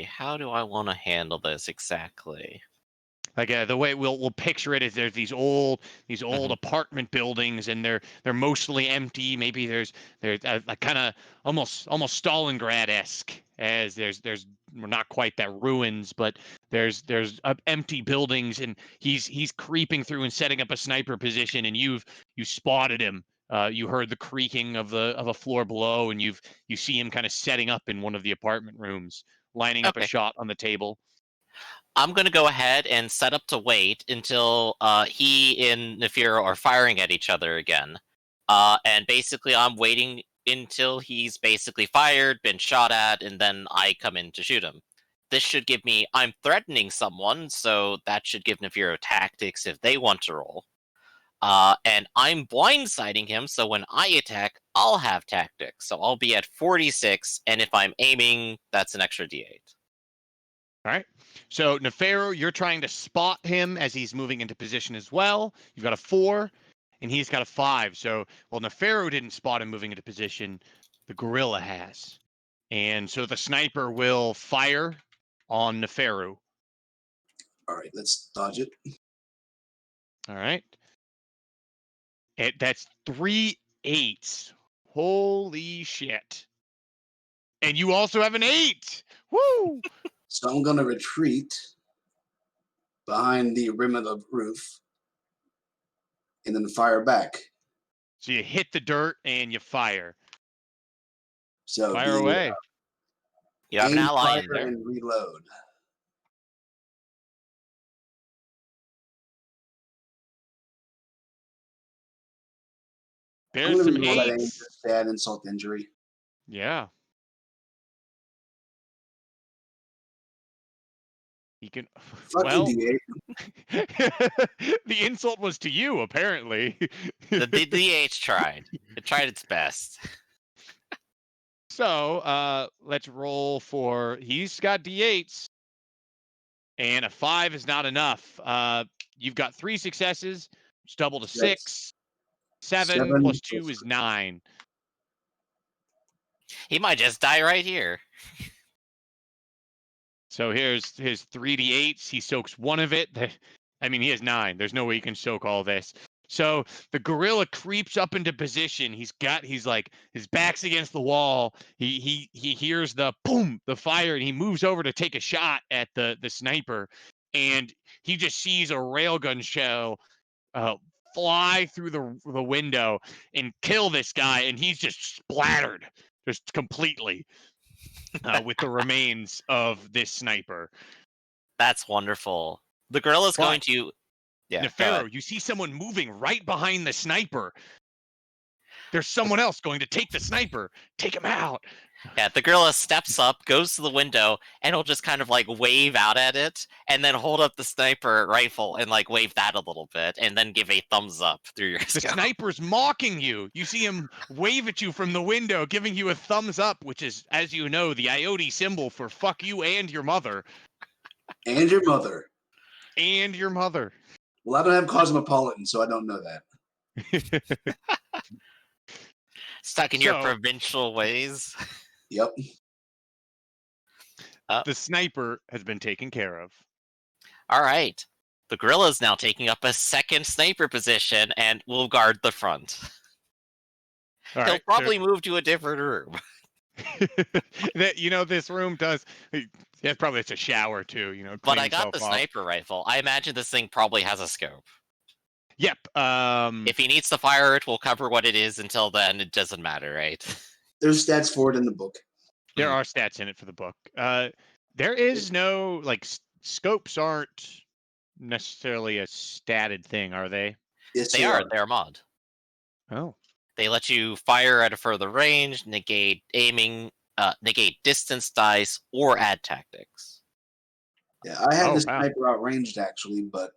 How do I want to handle this exactly? Like the way we'll picture it is there's these old apartment buildings, and they're mostly empty. Maybe there's a kind of almost Stalingrad-esque, as there's well, not quite that ruins, but there's empty buildings, and he's creeping through and setting up a sniper position, and you spotted him. You heard the creaking of a floor below, and you see him kind of setting up in one of the apartment rooms, lining up a Okay. shot on the table. I'm going to go ahead and set up to wait until he and Nefiro are firing at each other again. And basically, I'm waiting until he's basically fired, been shot at, and then I come in to shoot him. This should give me... I'm threatening someone, so that should give Nefiro tactics if they want to roll. And I'm blindsiding him, so when I attack, I'll have tactics. So I'll be at 46, and if I'm aiming, that's an extra d8. All right. So Nefero, you're trying to spot him as he's moving into position as well. You've got a 4, and he's got a 5. So, well, Nefero didn't spot him moving into position. The Gorilla has. And so the sniper will fire on Nefero. All right, let's dodge it. All right. That's 3 8s. Holy shit. And you also have an 8. Woo! So I'm going to retreat behind the rim of the roof and then fire back. So you hit the dirt and you fire. So Fire away. You have an aim, ally fire, in there. and reload. There's I'm some going to roll that aim, 8s. just add insult to injury. Yeah. He can. Fuck Well, you, D8. the insult was to you, apparently. The DH tried. It tried its best. So, let's roll for. He's got D8s, and a 5 is not enough. You've got 3 successes, which double to 6. 7 plus 2 is 9. He might just die right here. So here's his 3d8s. He soaks 1 of it. I mean, he has 9. There's no way he can soak all this. So the gorilla creeps up into position. He's like his back's against the wall. He hears the boom, the fire, and he moves over to take a shot at the sniper, and he just sees a railgun shell fly through the window and kill this guy, and he's just splattered, just completely, with the remains of this sniper. That's wonderful. The gorilla's going to. Yeah, Nefero, you see someone moving right behind the sniper. There's someone else going to take the sniper. Take him out. Yeah, the gorilla steps up, goes to the window, and he'll just kind of like wave out at it, and then hold up the sniper rifle and like wave that a little bit, and then give a thumbs up through your The scope. sniper's mocking you. You see him wave at you from the window, giving you a thumbs up, which is, as you know, the IoT symbol for fuck you and your mother. And your mother. And your mother. Well, I don't have Cosmopolitan, so I don't know that. Stuck in your provincial ways. Yep. The sniper has been taken care of. All right. The gorilla is now taking up a second sniper position and will guard the front. He'll probably move to a different room. This room does. Yeah, probably it's a shower too. But I got the sniper rifle. I imagine this thing probably has a scope. Yep. If he needs to fire it, we'll cover what it is. Until then, it doesn't matter, right? There's stats for it in the book. There are stats in it for the book. There is no scopes aren't necessarily a statted thing, are they? Yes, they are. They're a mod. Oh. They let you fire at a further range, negate aiming, negate distance dice, or add tactics. Yeah, I had the sniper outranged actually, but.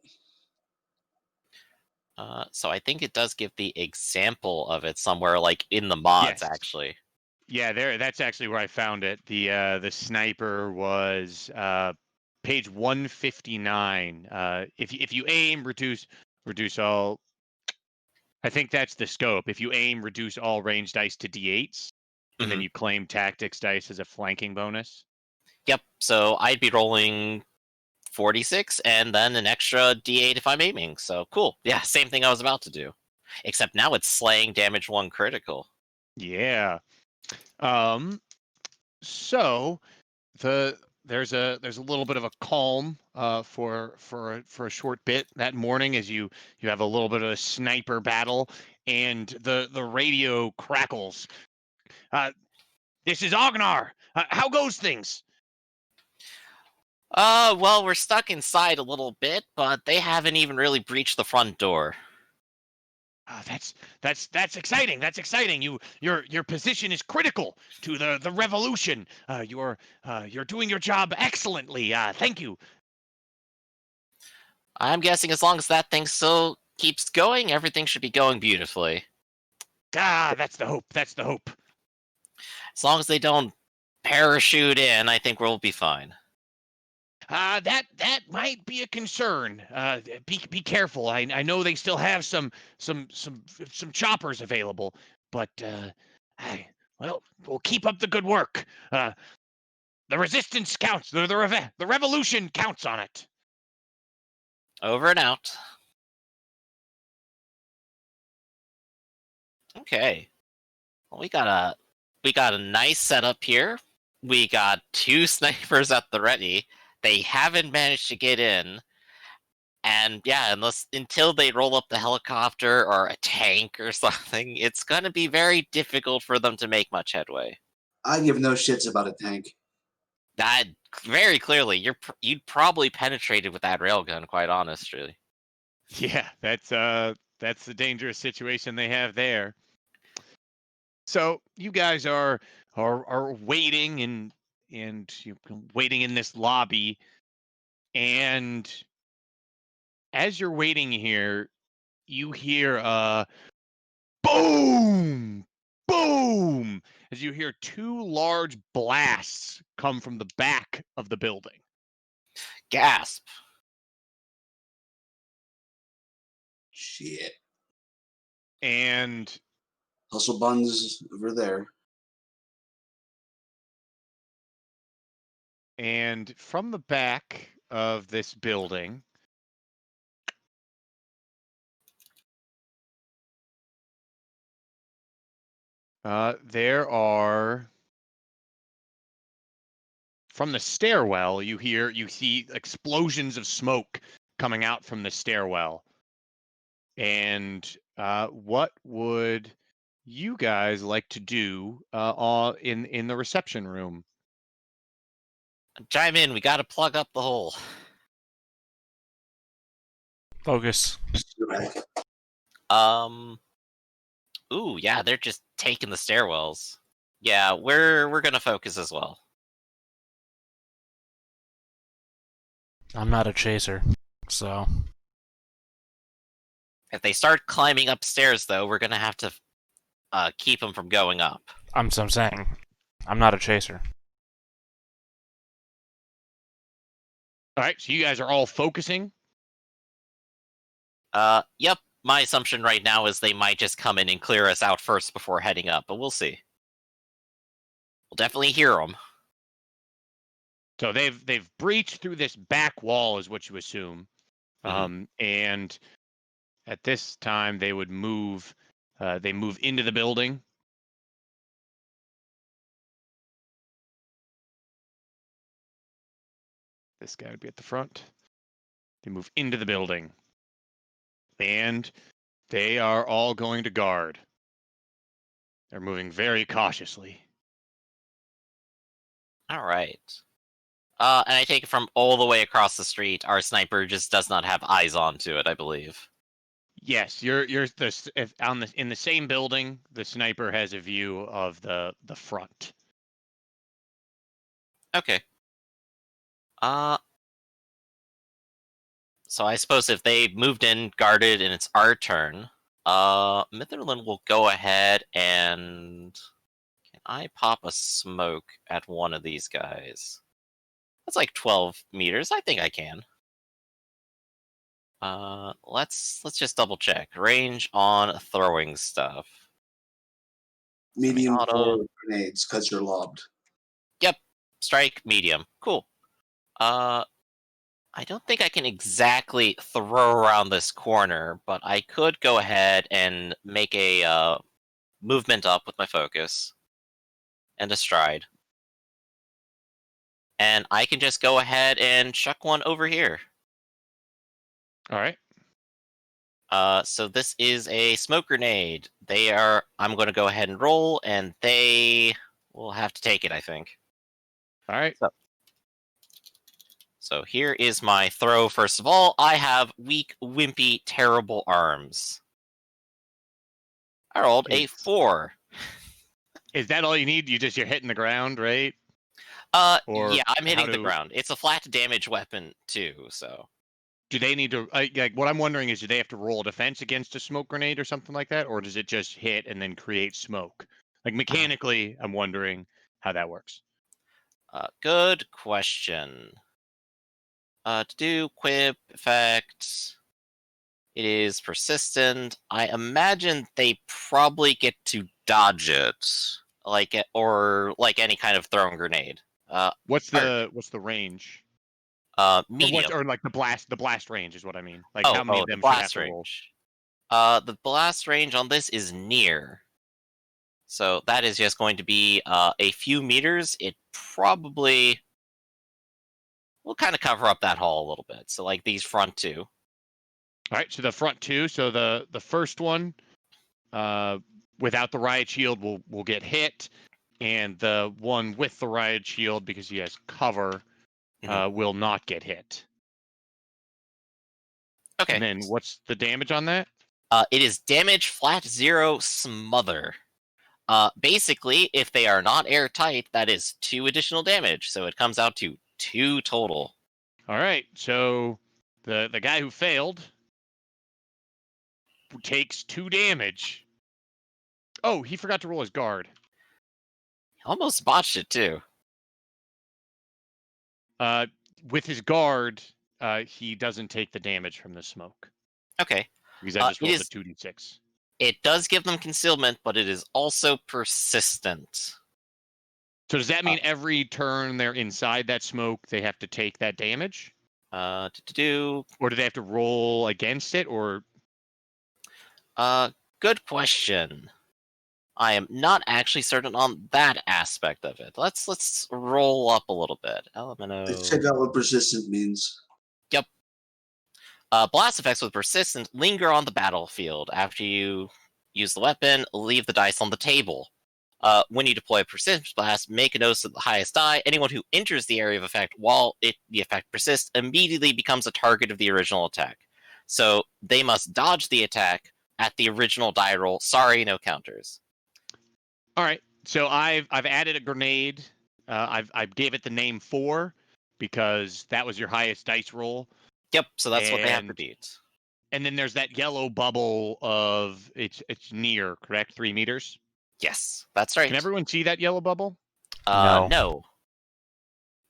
So I think it does give the example of it somewhere, like in the mods, actually. Yeah, that's actually where I found it. The sniper was page 159. If you aim, reduce all. I think that's the scope. If you aim, reduce all range dice to d8s, and then you claim tactics dice as a flanking bonus. Yep. So I'd be rolling 46 and then an extra d8 if I'm aiming. So cool. Yeah, same thing I was about to do, except now it's slaying damage 1 critical. Yeah. So there's a little bit of a calm for a short bit that morning as you have a little bit of a sniper battle, and the radio crackles. This is Ognar. How goes things? Well, we're stuck inside a little bit, but they haven't even really breached the front door. That's exciting. That's exciting. Your position is critical to the revolution. You're doing your job excellently. Thank you. I'm guessing as long as that thing still keeps going, everything should be going beautifully. That's the hope. That's the hope. As long as they don't parachute in, I think we'll be fine. That might be a concern. Be careful. I know they still have some choppers available, but we'll keep up the good work. The resistance counts. The revolution counts on it. Over and out. Okay. Well, we got a nice setup here. We got 2 snipers at the ready. They haven't managed to get in. And yeah, until they roll up the helicopter or a tank or something, it's going to be very difficult for them to make much headway. I give no shits about a tank. That very clearly, you'd probably penetrated with that railgun, quite honestly. Yeah, that's the dangerous situation they have there. So you guys are waiting and you're waiting in this lobby, and as you're waiting here, you hear a boom, boom, as you hear 2 large blasts come from the back of the building. Gasp. Shit. And Hustle Buns over there. And from the back of this building, There are from the stairwell. You see explosions of smoke coming out from the stairwell. And what would you guys like to do in the reception room? Chime in. We got to plug up the hole. Focus. Ooh, yeah, they're just taking the stairwells. Yeah, we're gonna focus as well. I'm not a chaser, so If they start climbing upstairs, though, we're gonna have to keep them from going up. I'm saying I'm not a chaser. All right, so you guys are all focusing. Yep. My assumption right now is they might just come in and clear us out first before heading up, but we'll see. We'll definitely hear them. So they've breached through this back wall, is what you assume. And at this time, they would move. They move into the building. This guy would be at the front. They move into the building. And they are all going to guard. They're moving very cautiously. All right. And I take it from all the way across the street, our sniper just does not have eyes onto it, I believe. Yes, you're in the same building. The sniper has a view of the front. Okay. So I suppose if they moved in, guarded, and it's our turn, Mitherland will go ahead and... Can I pop a smoke at one of these guys? That's like 12 meters. I think I can. Let's just double check. Range on throwing stuff. Medium Semi-auto. for grenades, because you're lobbed. Yep. Strike, medium. Cool. I don't think I can exactly throw around this corner, but I could go ahead and make a movement up with my focus and a stride. And I can just go ahead and chuck one over here. All right. So this is a smoke grenade. I'm going to go ahead and roll, and they will have to take it, I think. All right. So here is my throw. First of all, I have weak, wimpy, terrible arms. I rolled a 4. Is that all you need? You're hitting the ground, right? Yeah, I'm hitting the ground. It's a flat damage weapon too, so. Do they need to? Like, what I'm wondering is, do they have to roll defense against a smoke grenade or something like that, or does it just hit and then create smoke? Like mechanically, I'm wondering how that works. Good question. To do quip effect, it is persistent. I imagine they probably get to dodge it, or like any kind of thrown grenade. What's the range? Medium. Or like the blast range is what I mean. Like how many of them the should blast have to roll? range. The blast range on this is near. So that is just going to be a few meters. It probably will kind of cover up that hall a little bit. So like these front two. All right, so the front two. So the first one, without the riot shield, will get hit, and the one with the riot shield, because he has cover, will not get hit. Okay. And then what's the damage on that? It is damage flat 0 smother. Basically, if they are not airtight, that is 2 additional damage. So it comes out to 2 total. All right. So the guy who failed takes 2 damage. Oh, he forgot to roll his guard. Almost botched it too. With his guard, he doesn't take the damage from the smoke. Okay. Because I just rolled a 2d6. It does give them concealment, but it is also persistent. So does that mean every turn they're inside that smoke, they have to take that damage? Or do they have to roll against it? Or good question. I am not actually certain on that aspect of it. Let's roll up a little bit. Let's check out what persistent means. Yep. Blast effects with persistent linger on the battlefield. After you use the weapon, leave the dice on the table. When you deploy a persistent blast, make a note of the highest die. Anyone who enters the area of effect while the effect persists immediately becomes a target of the original attack. So they must dodge the attack at the original die roll. Sorry, no counters. All right. So I've added a grenade. I gave it the name 4 because that was your highest dice roll. Yep. So that's what they have to beat. And then there's that yellow bubble of it's near, correct? 3 meters. Yes, that's right. Can everyone see that yellow bubble? No.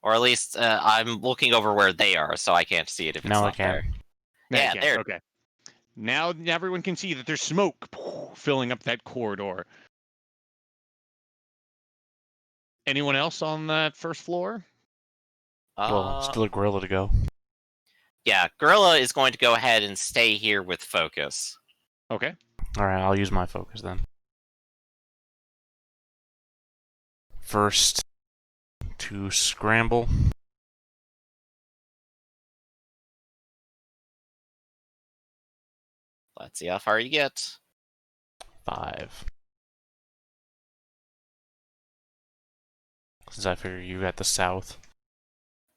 Or at least I'm looking over where they are, so I can't see it if it's not there. Yeah, there. Okay. Now everyone can see that there's smoke filling up that corridor. Anyone else on that first floor? Well, still a gorilla to go. Yeah, Gorilla is going to go ahead and stay here with focus. Okay. Alright, I'll use my focus then. First, to scramble. Let's see how far you get. 5. Since I figure you at the south.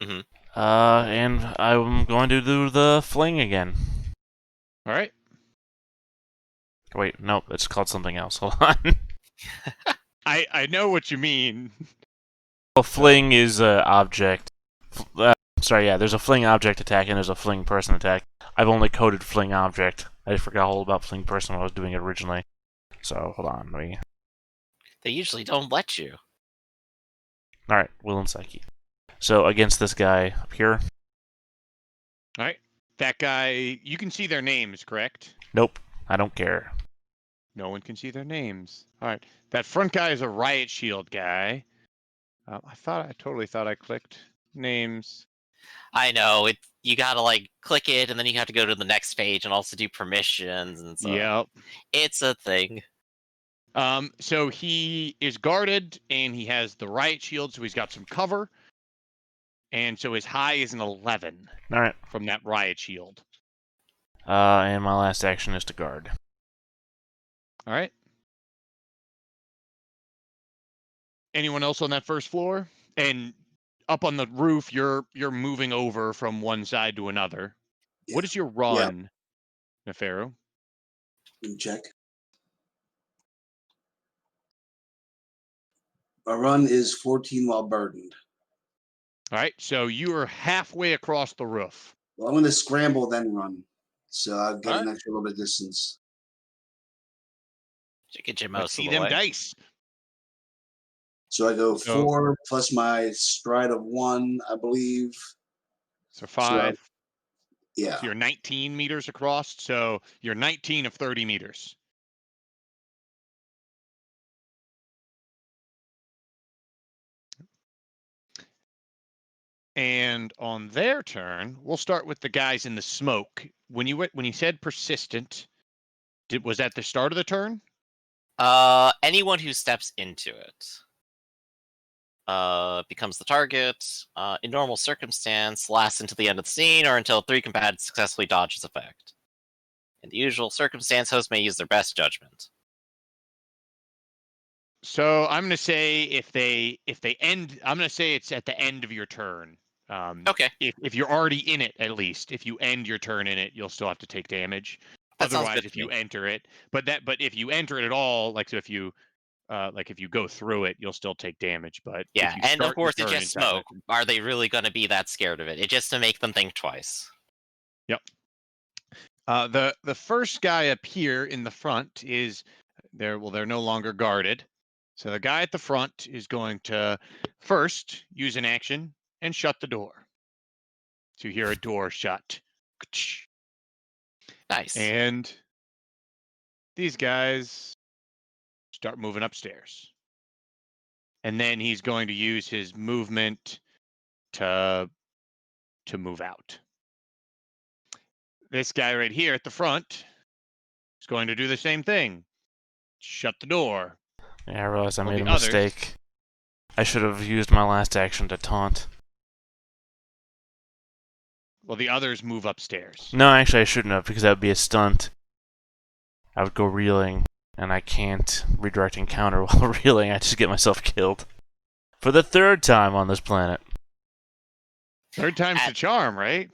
Mm-hmm. And I'm going to do the fling again. All right. Wait, nope, it's called something else. Hold on. I know what you mean. Well, fling is an object. There's a fling object attack and there's a fling person attack. I've only coded fling object. I forgot all about fling person when I was doing it originally. So, hold on, They usually don't let you. Alright, Will and Psyche. So, against this guy up here. Alright. That guy, you can see their names, correct? Nope, I don't care. No one can see their names. Alright. That front guy is a riot shield guy. I totally thought I clicked names. I know, you gotta click it and then you have to go to the next page and also do permissions and so Yep. It's a thing. So he is guarded and he has the riot shield, so he's got some cover. And so his high is an 11. Alright. From that riot shield. And my last action is to guard. Alright. Anyone else on that first floor? And up on the roof, you're moving over from one side to another. Yeah. What is your run, Nefero? Check. My run is 14 while burdened. All right, so you are halfway across the roof. Well, I'm going to scramble then run, so I'll get an extra little bit of distance. Should get your most see them dice. So I go 4 plus my stride of 1, I believe. So 5. Yeah. So you're 19 meters across. So you're 19 of 30 meters. And on their turn, we'll start with the guys in the smoke. When you said persistent, was that the start of the turn? Anyone who steps into it becomes the target. In normal circumstance, lasts until the end of the scene or until 3 combatants successfully dodge its effect. In the usual circumstance, hosts may use their best judgment. So I'm going to say if they end, I'm going to say it's at the end of your turn. Okay. If you're already in it, at least if you end your turn in it, you'll still have to take damage. Otherwise, if you enter it, but if you enter it at all, so if you go through it, you'll still take damage. But yeah, if you and of course it's just smoke. Are they really going to be that scared of it? It's just to make them think twice. Yep. The first guy up here in the front is there. Well, they're no longer guarded. So the guy at the front is going to first use an action and shut the door. So you hear a door shut. Nice. And these guys start moving upstairs. And then he's going to use his movement to move out. This guy right here at the front is going to do the same thing. Shut the door. Yeah, I realized I Well, made a the others- mistake. I should have used my last action to taunt. Well, the others move upstairs. No, actually I shouldn't have, because that would be a stunt. I would go reeling, and I can't redirect and counter while reeling. I just get myself killed. For the third time on this planet. Third time's the charm, right?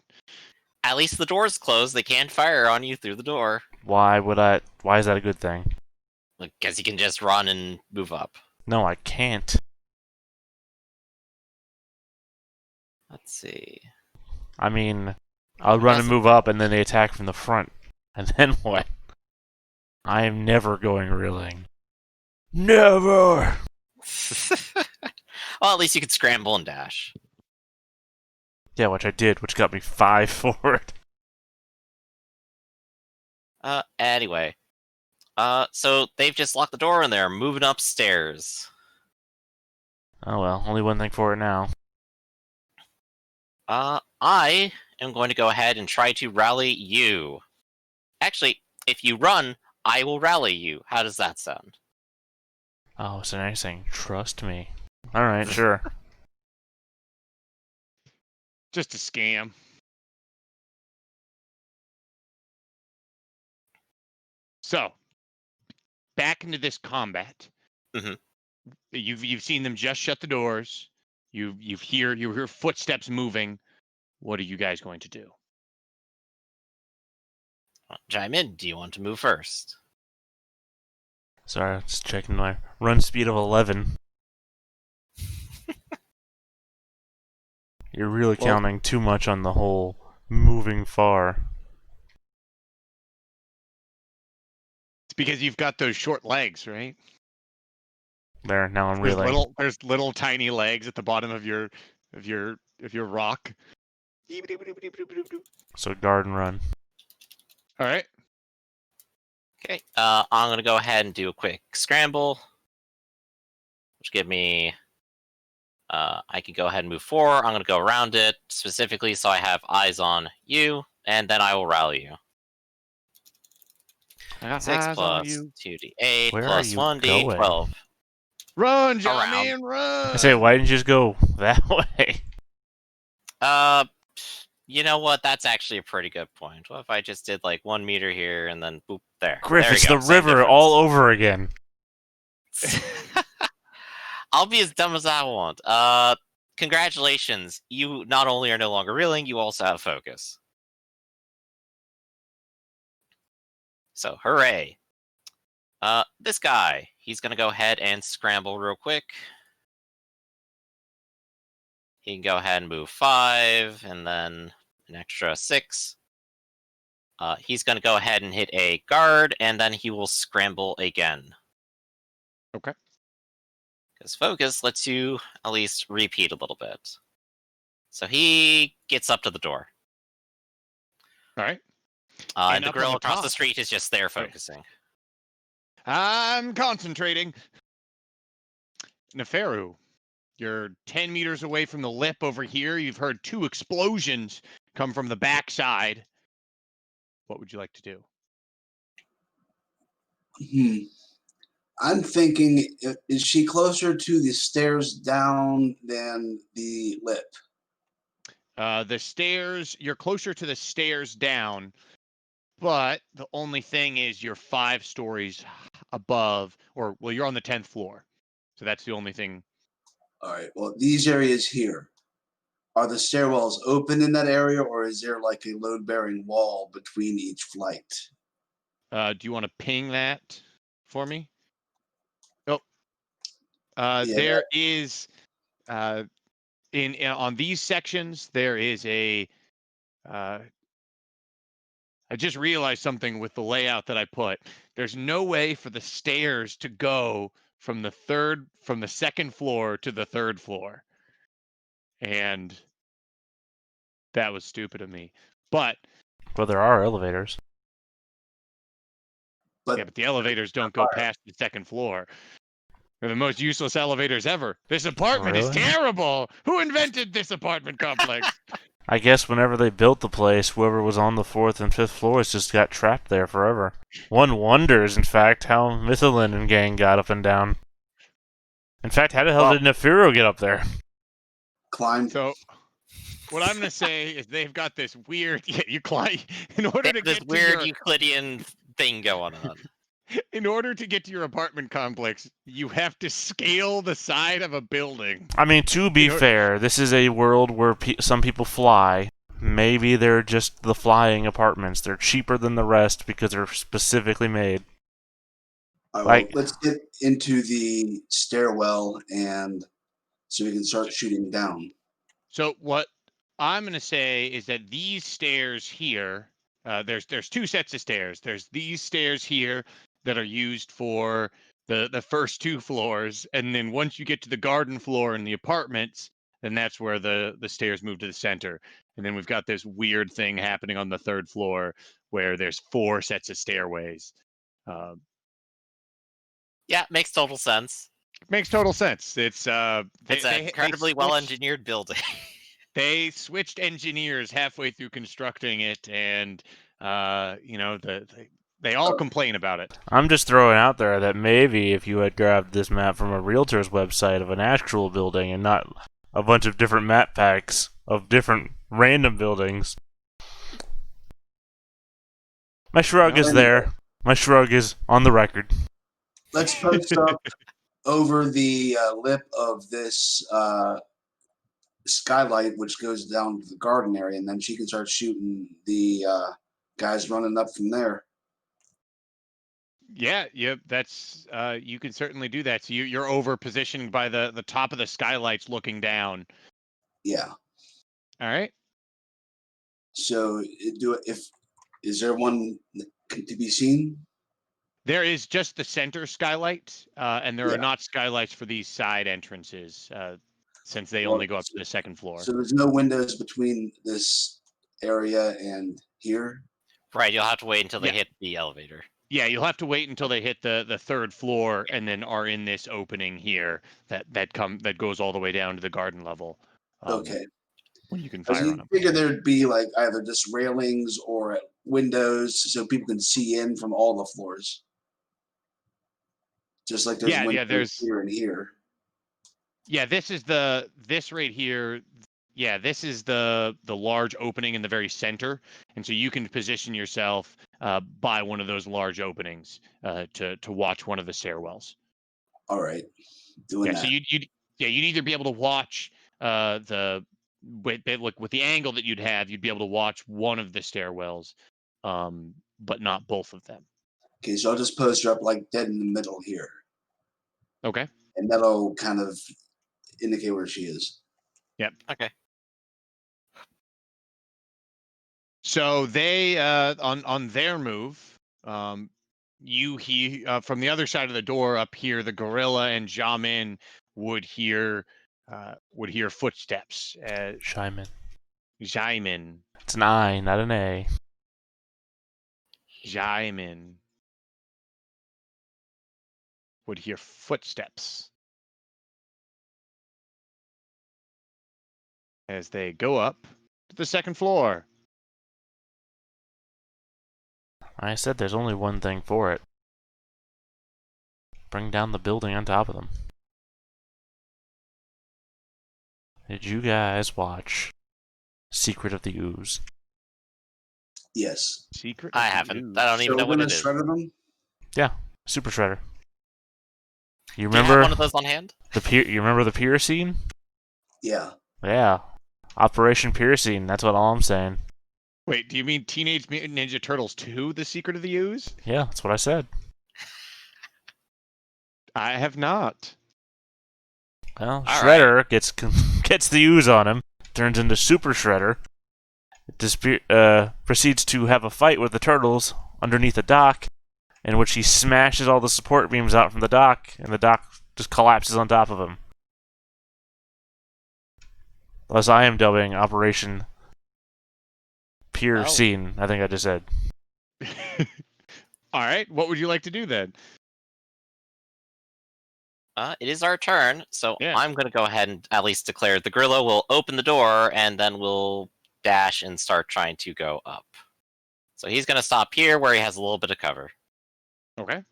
At least the door's closed. They can't fire on you through the door. Why is that a good thing? Because you can just run and move up. No, I can't. Let's see. I mean, I'll run and move up, and then they attack from the front. And then what? I am never going reeling. Never! Well, at least you could scramble and dash. Yeah, which I did, which got me 5 forward. Anyway. So they've just locked the door and they're moving upstairs. Oh well, only one thing for it now. I am going to go ahead and try to rally you. Actually, if you run, I will rally you. How does that sound? Oh, so now you're saying, trust me. Alright, sure. Just a scam. So, back into this combat. Mm-hmm. You've seen them just shut the doors. You hear footsteps moving. What are you guys going to do? Chime in. Do you want to move first? Sorry, I'm just checking my run speed of 11. You're really counting too much on the whole moving far. It's because you've got those short legs, right? There, now I'm reeling. There's little tiny legs at the bottom of your rock. So guard and run. All right. Okay. I'm gonna go ahead and do a quick scramble, which give me. I can go ahead and move 4. I'm gonna go around it specifically so I have eyes on you, and then I will rally you. I got 6 eyes plus on you. 2d8 Where plus are you 1d12. going? Run, John Around. Man, run! I say, why didn't you just go that way? You know what? That's actually a pretty good point. What if I just did like 1 meter here and then boop there? Griff, there it's go, the same river difference. all over again. I'll be as dumb as I want. Congratulations. You not only are no longer reeling, you also have focus. So, hooray. This guy, he's gonna go ahead and scramble real quick. He can go ahead and move 5, and then an extra 6. He's gonna go ahead and hit a guard, and then he will scramble again. Okay. Because focus lets you at least repeat a little bit. So he gets up to the door. All right. And the up on girl the across top. the street is just there focusing. I'm concentrating. Neferu, you're 10 meters away from the lip over here. You've heard 2 explosions come from the backside. What would you like to do? I'm thinking, is she closer to the stairs down than the lip? The stairs, you're closer to the stairs down, but the only thing is you're 5 stories above, well, you're on the 10th floor. So that's the only thing. All right, well, these areas here, are the stairwells open in that area, or is there like a load-bearing wall between each flight? Do you want to ping that for me? Oh, Yeah. there is, in on these sections, there is a. I just realized something with the layout that I put. There's no way for the stairs to go from the 2nd floor to the 3rd floor. And that was stupid of me. But there are elevators. but the elevators don't go past the 2nd floor. They're the most useless elevators ever. This apartment is Really? terrible. Who invented this apartment complex? I guess whenever they built the place, whoever was on the 4th and 5th floors just got trapped there forever. One wonders, in fact, how Mythalin and gang got up and down. In fact, how the hell did Nefiro get up there? Climb. So, what I'm gonna say is they've got this weird. Yeah, you climb in order to this get weird to your, Euclidean thing going on. in order to get to your apartment complex, you have to scale the side of a building. I mean, to be fair, this is a world where some people fly. Maybe they're just the flying apartments. They're cheaper than the rest because they're specifically made. All right, well, let's get into the stairwell, and so we can start shooting down. So what I'm going to say is that these stairs here, there's two sets of stairs. There's these stairs here that are used for the first two floors, and then once you get to the garden floor and the apartments, then that's where the stairs move to the center. And then we've got this weird thing happening on the third floor where there's 4 sets of stairways. Yeah, makes total sense. Makes total sense. It's an incredibly well-engineered building. They switched engineers halfway through constructing it, and they all complain about it. I'm just throwing out there that maybe if you had grabbed this map from a realtor's website of an actual building and not a bunch of different map packs of different random buildings. My shrug is there. My shrug is on the record. Let's post up over the lip of this skylight, which goes down to the garden area, and then she can start shooting the guys running up from there. Yeah, that's you can certainly do that. So you're over positioned by the top of the skylights looking down. Yeah. All right. So is there one to be seen? There is just the center skylight, and there are not skylights for these side entrances, since they only go up to the second floor. So there's no windows between this area and here? Right, you'll have to wait until they hit the elevator. Yeah, you'll have to wait until they hit the third floor and then are in this opening here that goes all the way down to the garden level. Okay. When you can fire on them. I figure there'd be like either just railings or windows so people can see in from all the floors. Just like there's windows here and here. Yeah, this right here. Yeah, this is the large opening in the very center, and so you can position yourself by one of those large openings to watch one of the stairwells. All right, doing that. So you'd either be able to watch with the angle that you'd have, you'd be able to watch one of the stairwells, but not both of them. Okay, so I'll just post her up like dead in the middle here. Okay. And that'll kind of indicate where she is. Yep. Okay. So they on their move, from the other side of the door up here, the gorilla and Jamin would hear footsteps. Jamin. It's an I, not an A. Jamin would hear footsteps as they go up to the second floor. I said there's only one thing for it. Bring down the building on top of them. Did you guys watch Secret of the Ooze? Yes. Secret? I haven't. I don't even know what it is. Them? Yeah, Super Shredder. You remember? Do you have one of those on hand? You remember the pier scene? Yeah. Yeah. Operation Pier Scene. That's all I'm saying. Wait, do you mean Teenage Mutant Ninja Turtles 2: The Secret of the Ooze? Yeah, that's what I said. I have not. Well, Shredder gets the ooze on him, turns into Super Shredder, proceeds to have a fight with the turtles underneath a dock, in which he smashes all the support beams out from the dock, and the dock just collapses on top of him. Thus, I am dubbing Operation Pier Scene. I think I just said. All right, what would you like to do then? It is our turn, so I'm going to go ahead and at least declare the gorilla will open the door, and then we'll dash and start trying to go up. So he's going to stop here where he has a little bit of cover. Okay.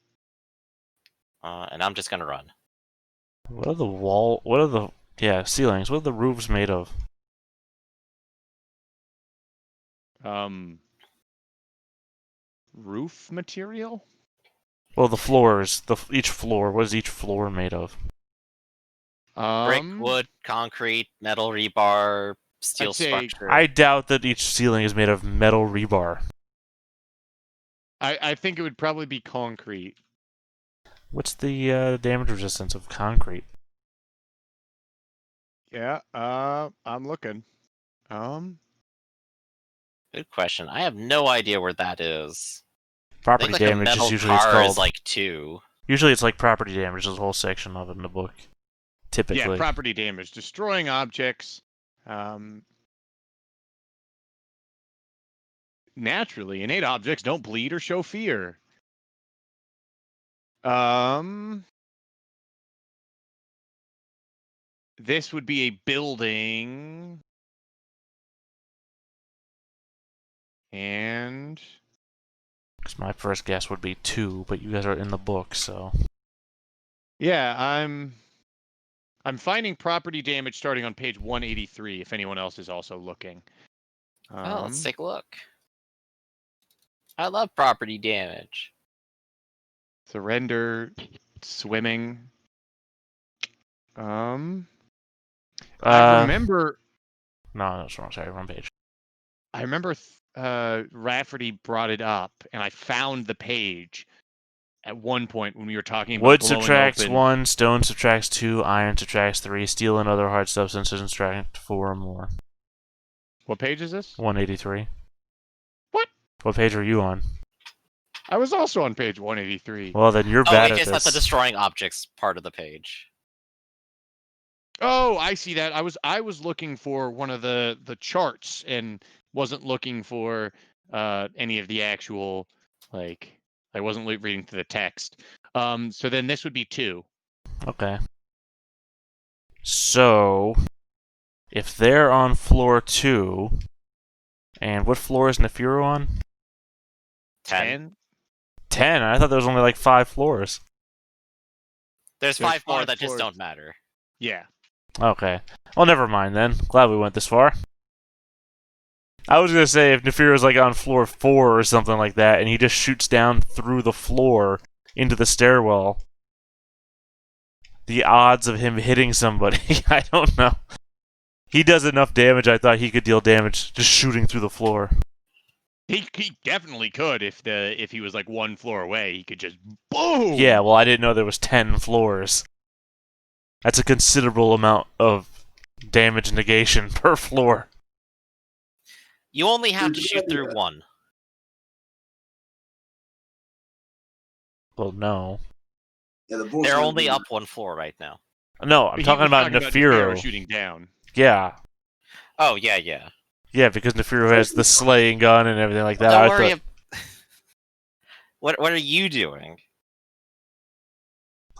And I'm just going to run. What are the ceilings? What are the roofs made of? Roof material? Well, the floors. Each floor. What is each floor made of? Brick, wood, concrete, metal rebar, steel structure. I doubt that each ceiling is made of metal rebar. I think it would probably be concrete. What's the damage resistance of concrete? Yeah, I'm looking. Good question. I have no idea where that is. Property like damage a metal is usually car called. Is like 2. Usually it's like property damage. There's a whole section of it in the book. Typically. Yeah, property damage, destroying objects. Naturally, innate objects don't bleed or show fear. This would be a building. And because my first guess would be 2, but you guys are in the book, so. Yeah, I'm finding property damage starting on page 183. If anyone else is also looking. Let's take a look. I love property damage. Surrender, swimming. I remember. No, that's wrong. Sorry, wrong page. I remember Rafferty brought it up, and I found the page at one point when we were talking about wood blowing subtracts open. 1, stone subtracts 2, iron subtracts 3, steel and other hard substances subtract 4 or more. What page is this? 183. What? What page are you on? I was also on page 183. Well, then you're bad at just this. That's the destroying objects part of the page. Oh, I see that. I was looking for one of the charts and wasn't looking for any of the actual, like, I wasn't reading through the text. So then this would be 2. Okay. So, if they're on floor 2, and what floor is Nefiru on? 10. 10? I thought there was only like 5 floors. There's 5 more that just don't matter. Yeah. Okay. Well, never mind then. Glad we went this far. I was gonna say if Nefiru's like on floor 4 or something like that, and he just shoots down through the floor into the stairwell, the odds of him hitting somebody, I don't know. He does enough damage, I thought he could deal damage just shooting through the floor. He definitely could if he was like 1 floor away. He could just boom. Yeah, well, I didn't know there was 10 floors. That's a considerable amount of damage negation per floor. You only have to shoot through 1. Well, no. Yeah, they're only up 1 floor right now. No, I'm talking about Nefiru shooting down. Yeah. Oh, yeah. Yeah, because Nefiru has the slaying gun and everything like that. Don't worry. What are you doing?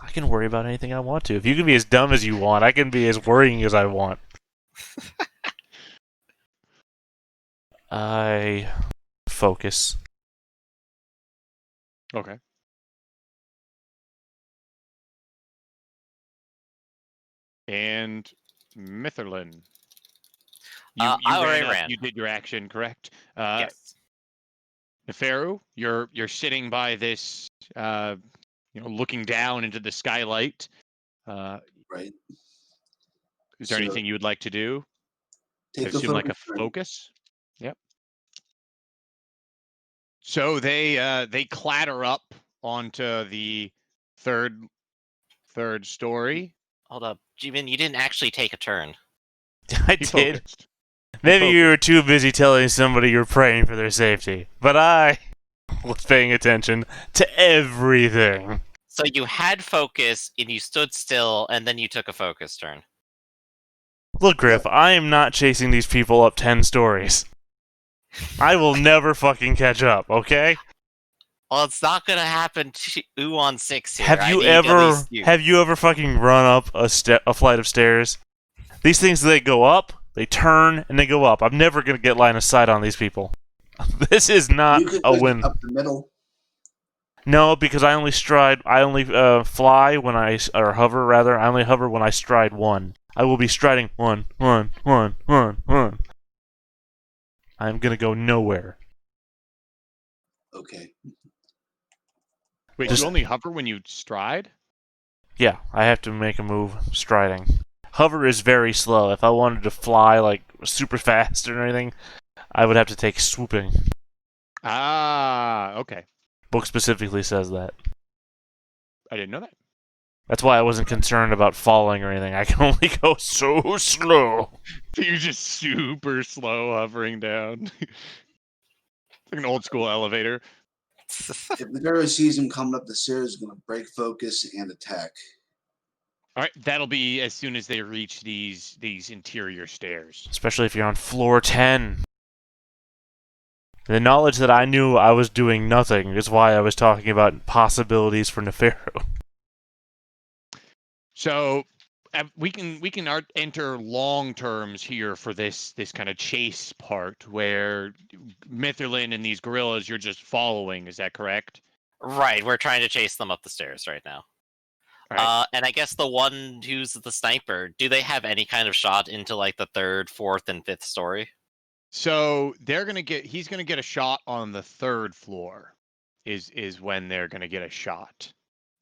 I can worry about anything I want to. If you can be as dumb as you want, I can be as worrying as I want. I focus. Okay. And Mitherlin. You ran. You did your action, correct? Yes. Neferu, you're sitting by this, looking down into the skylight. Right. Is there anything you would like to do? Take assume like a focus. Yep. So they clatter up onto the third story. Hold up, Jimin, you didn't actually take a turn. I did. Focused. Maybe you were too busy telling somebody you're praying for their safety, but I was paying attention to everything. So you had focus, and you stood still, and then you took a focus turn. Look, Griff, I am not chasing these people up 10 stories. I will never fucking catch up, okay? Well, it's not gonna happen to on 6 here. Have you ever fucking run up a flight of stairs? These things, they go up, they turn, and they go up. I'm never gonna get line of sight on these people. This is not a win. Up the middle. No, because I only fly when or hover rather. I only hover when I stride 1. I will be striding 1, 1, 1, 1, 1. I'm gonna go nowhere. Okay. Wait, Just- you only hover when you stride? Yeah, I have to make a move striding. Hover is very slow. If I wanted to fly like super fast or anything, I would have to take swooping. Ah, okay. Book specifically says that. I didn't know that. That's why I wasn't concerned about falling or anything. I can only go so slow. So you're just super slow hovering down. Like an old school elevator. If the girl sees him coming up the stairs, he's gonna break focus and attack. All right, that'll be as soon as they reach these interior stairs. Especially if you're on floor 10. The knowledge that I knew I was doing nothing is why I was talking about possibilities for Nefero. So we can enter long terms here for this kind of chase part where Mitherlin and these gorillas you're just following. Is that correct? Right, we're trying to chase them up the stairs right now. Right. And I guess the one who's the sniper, do they have any kind of shot into like the 3rd, 4th, and 5th story? So he's gonna get a shot on the 3rd floor. Is when they're gonna get a shot.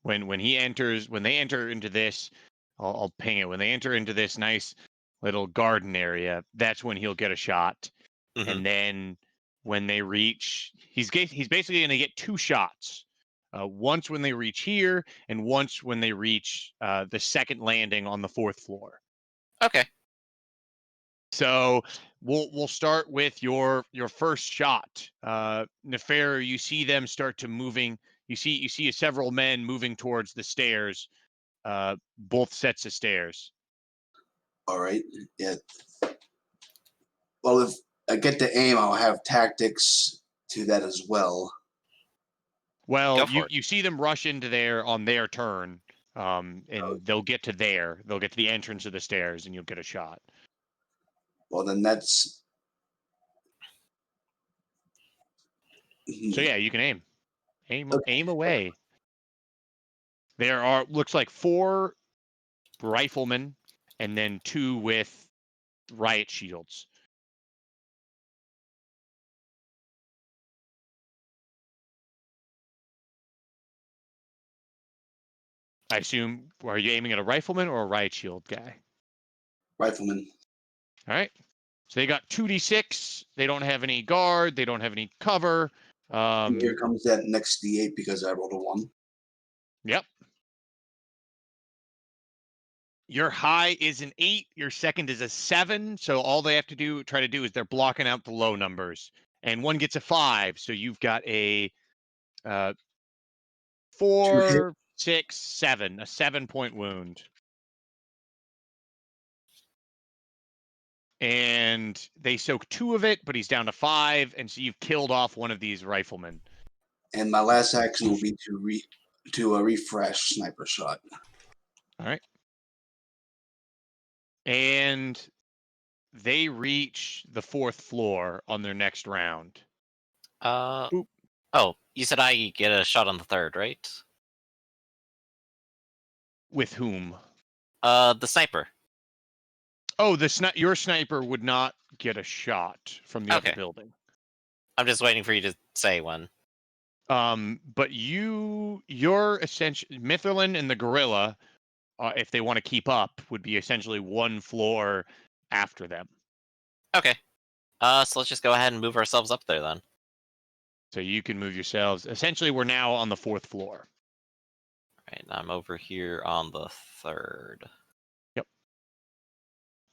When they enter into this, I'll ping it. When they enter into this nice little garden area, that's when he'll get a shot. Mhm. And then when they reach, he's basically going to get 2 shots. Once when they reach here, and once when they reach the second landing on the 4th floor. Okay. So we'll start with your first shot. Nefero, you see them start to moving. You see several men moving towards the stairs. Both sets of stairs. All right. Yeah. Well, if I get to aim, I'll have tactics to that as well. Well, Go for it. you see them rush into there on their turn, and they'll get to the entrance of the stairs, and you'll get a shot. Well, then that's. So yeah, you can aim Okay. away. There looks like 4 riflemen, and then 2 with riot shields. I assume, are you aiming at a rifleman or a riot shield guy? Rifleman. All right. So they got 2d6. They don't have any guard. They don't have any cover. And here comes that next D8 because I rolled a 1. Yep. Your high is an 8. Your second is a 7. So all they have to try to do is they're blocking out the low numbers. And one gets a 5. So you've got a 4, 6, 7. A 7-point wound. And they soak 2 of it, but he's down to 5. And so you've killed off one of these riflemen. And my last action will be to refresh sniper shot. All right. And they reach the 4th floor on their next round. Oh, you said I get a shot on the 3rd, right? With whom? The sniper. Oh, your sniper would not get a shot from the other building. I'm just waiting for you to say one. But your essentially Mitherlin and the gorilla, if they want to keep up, would be essentially 1 floor after them. Okay. So let's just go ahead and move ourselves up there then. So you can move yourselves. Essentially, we're now on the 4th floor. Right, I'm over here on the 3rd. Yep.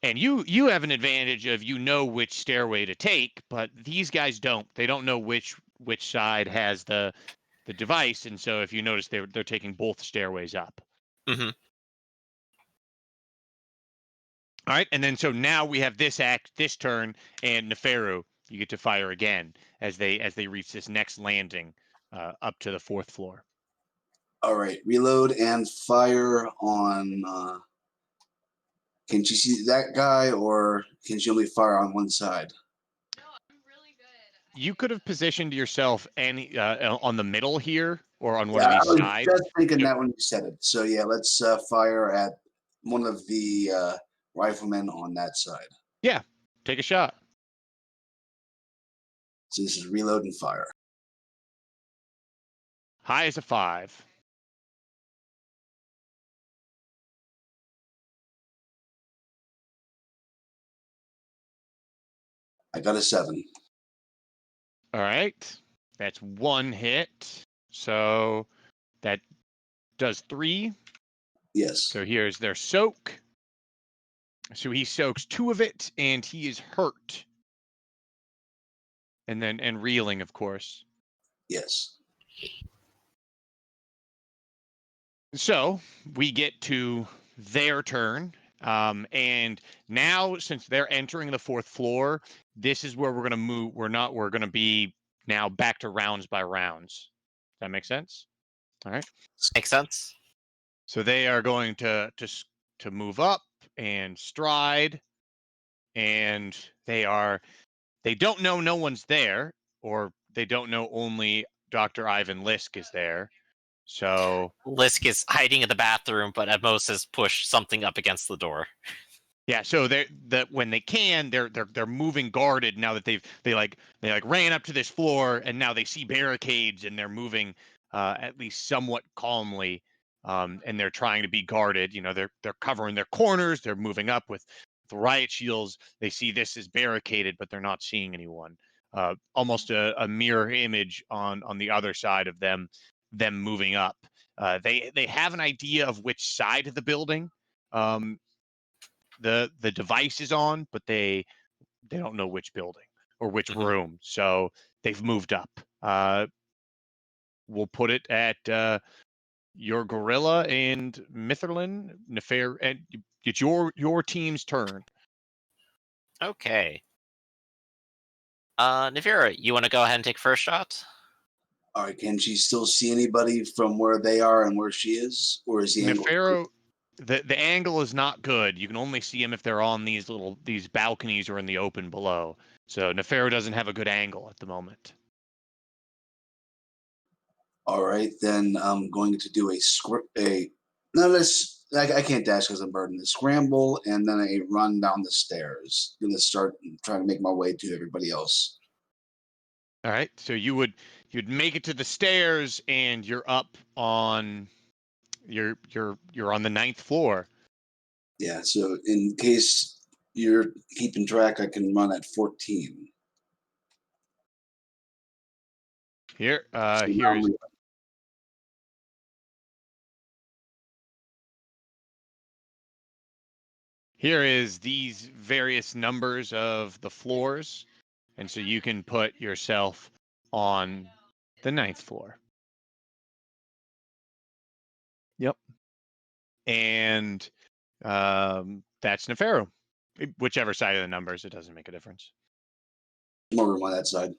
And you have an advantage of which stairway to take, but these guys don't. They don't know which side has the device, and so if you notice, they're taking both stairways up. Mm-hmm. All right, and then so now we have this turn, and Nefero, you get to fire again as they reach this next landing up to the 4th floor. All right, reload and fire on. Can she see that guy, or can she only fire on one side? You could have positioned yourself on the middle here, or on one of these sides. I was just thinking that when you said it. So yeah, let's fire at one of the riflemen on that side. Yeah, take a shot. So this is reload and fire. High as a 5. I got a 7. All right. That's 1 hit. So that does 3. Yes. So here's their soak. So he soaks 2 of it, and he is hurt. And reeling, of course. Yes. So we get to their turn. And now, since they're entering the 4th floor, this is where we're going to move. We're going to be now back to rounds by rounds. Does that make sense? All right. Makes sense. So they are going to move up and stride, and they don't know no one's there, or they don't know only Dr. Ivan Lisk is there. So Lisk is hiding in the bathroom, but at most has pushed something up against the door. yeah, so when they can, they're moving guarded now that they ran up to this floor, and now they see barricades, and they're moving at least somewhat calmly, and they're trying to be guarded. You know, they're covering their corners, they're moving up with the riot shields. They see this is barricaded, but they're not seeing anyone. Almost a mirror image on the other side of them moving up. They have an idea of which side of the building the device is on, but they don't know which building or which room. So they've moved up. We'll put it at your gorilla and Mitherlin, Nefair, and it's your team's turn. Okay. Navira, you want to go ahead and take first shot? All right. Can she still see anybody from where they are and where she is, or is the angle? Nefero, the angle is not good. You can only see them if they're on these balconies or in the open below. So Nefero doesn't have a good angle at the moment. All right, then I'm going to do I can't dash because I'm burdened. A scramble and then a run down the stairs. I'm gonna start trying to make my way to everybody else. All right, so you'd make it to the stairs, and you're up on you're on the 9th floor. Yeah, so in case you're keeping track, I can run at 14. Here, So here is these various numbers of the floors, and so you can put yourself on the 9th floor. Yep. And that's Nefero. Whichever side of the numbers, it doesn't make a difference. more room on that side.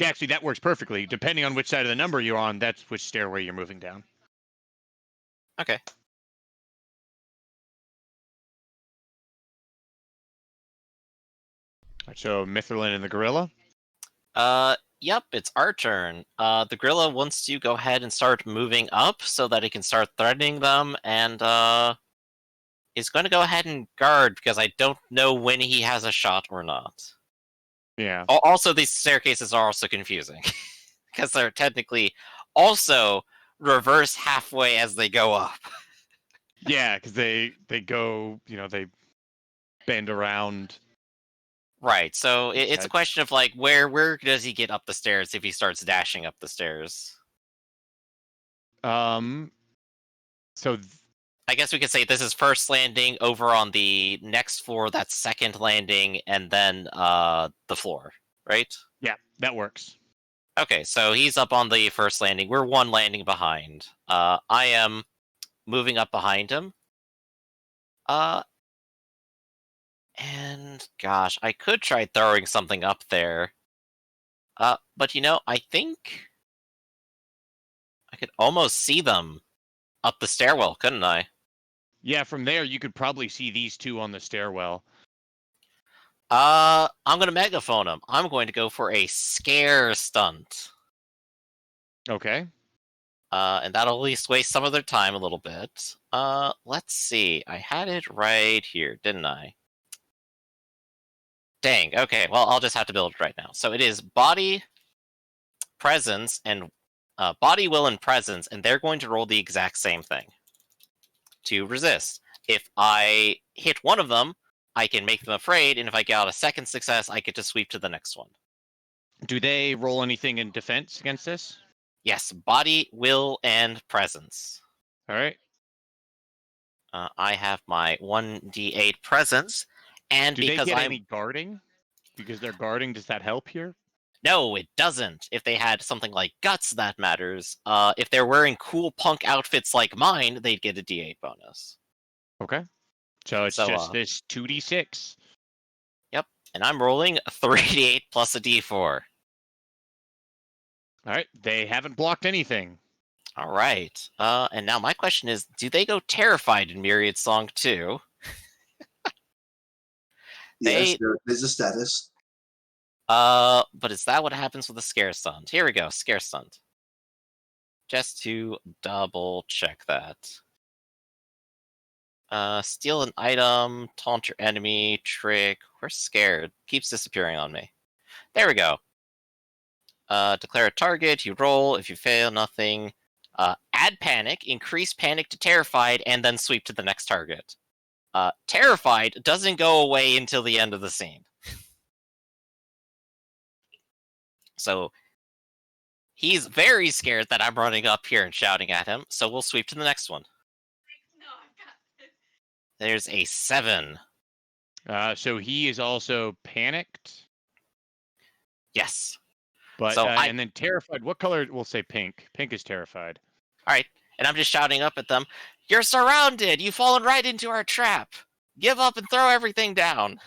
Actually, that works perfectly. Depending on which side of the number you're on, that's which stairway you're moving down. Okay. Right, so Mitherlin and the gorilla. Yep, it's our turn. The gorilla wants to go ahead and start moving up so that it can start threatening them, and is going to go ahead and guard because I don't know when he has a shot or not. Yeah. Also, these staircases are also confusing because they're technically also reverse halfway as they go up. Yeah, because they go, they bend around. Right, so it's a question of like where does he get up the stairs if he starts dashing up the stairs? So I guess we could say this is first landing over on the next floor, that's second landing, and then the floor, right? Yeah, that works. Okay, so he's up on the first landing. We're one landing behind. I am moving up behind him. And gosh, I could try throwing something up there. But I think I could almost see them up the stairwell, couldn't I? Yeah, from there you could probably see these two on the stairwell. I'm gonna megaphone him. I'm going to go for a scare stunt. Okay. And that'll at least waste some of their time a little bit. Let's see. I had it right here, didn't I? Dang. Okay. Well, I'll just have to build it right now. So it is body, presence, and body, will, and presence, and they're going to roll the exact same thing to resist. If I hit one of them, I can make them afraid, and if I get out a second success, I get to sweep to the next one. Do they roll anything in defense against this? Yes, body, will, and presence. All right. I have my 1d8 presence, and Do because they get I'm... any guarding? Because they're guarding, does that help here? No, it doesn't. If they had something like guts, that matters. If they're wearing cool punk outfits like mine, they'd get a d8 bonus. Okay. So it's just this 2d6. Yep, and I'm rolling a 3d8 plus a d4. All right, they haven't blocked anything. All right. And now my question is, do they go terrified in Myriad Song 2? Yes, there is a status. But is that what happens with a scare stunt? Here we go, scare stunt. Just to double check that. Steal an item, taunt your enemy, trick. We're scared. Keeps disappearing on me. There we go. Declare a target, you roll. If you fail, nothing. Add panic, increase panic to terrified, and then sweep to the next target. Terrified doesn't go away until the end of the scene. So he's very scared that I'm running up here and shouting at him, so we'll sweep to the next one. There's a 7. So he is also panicked? Yes. But So and then terrified. What color? We'll say pink. Pink is terrified. All right. And I'm just shouting up at them, "You're surrounded! You've fallen right into our trap! Give up and throw everything down!"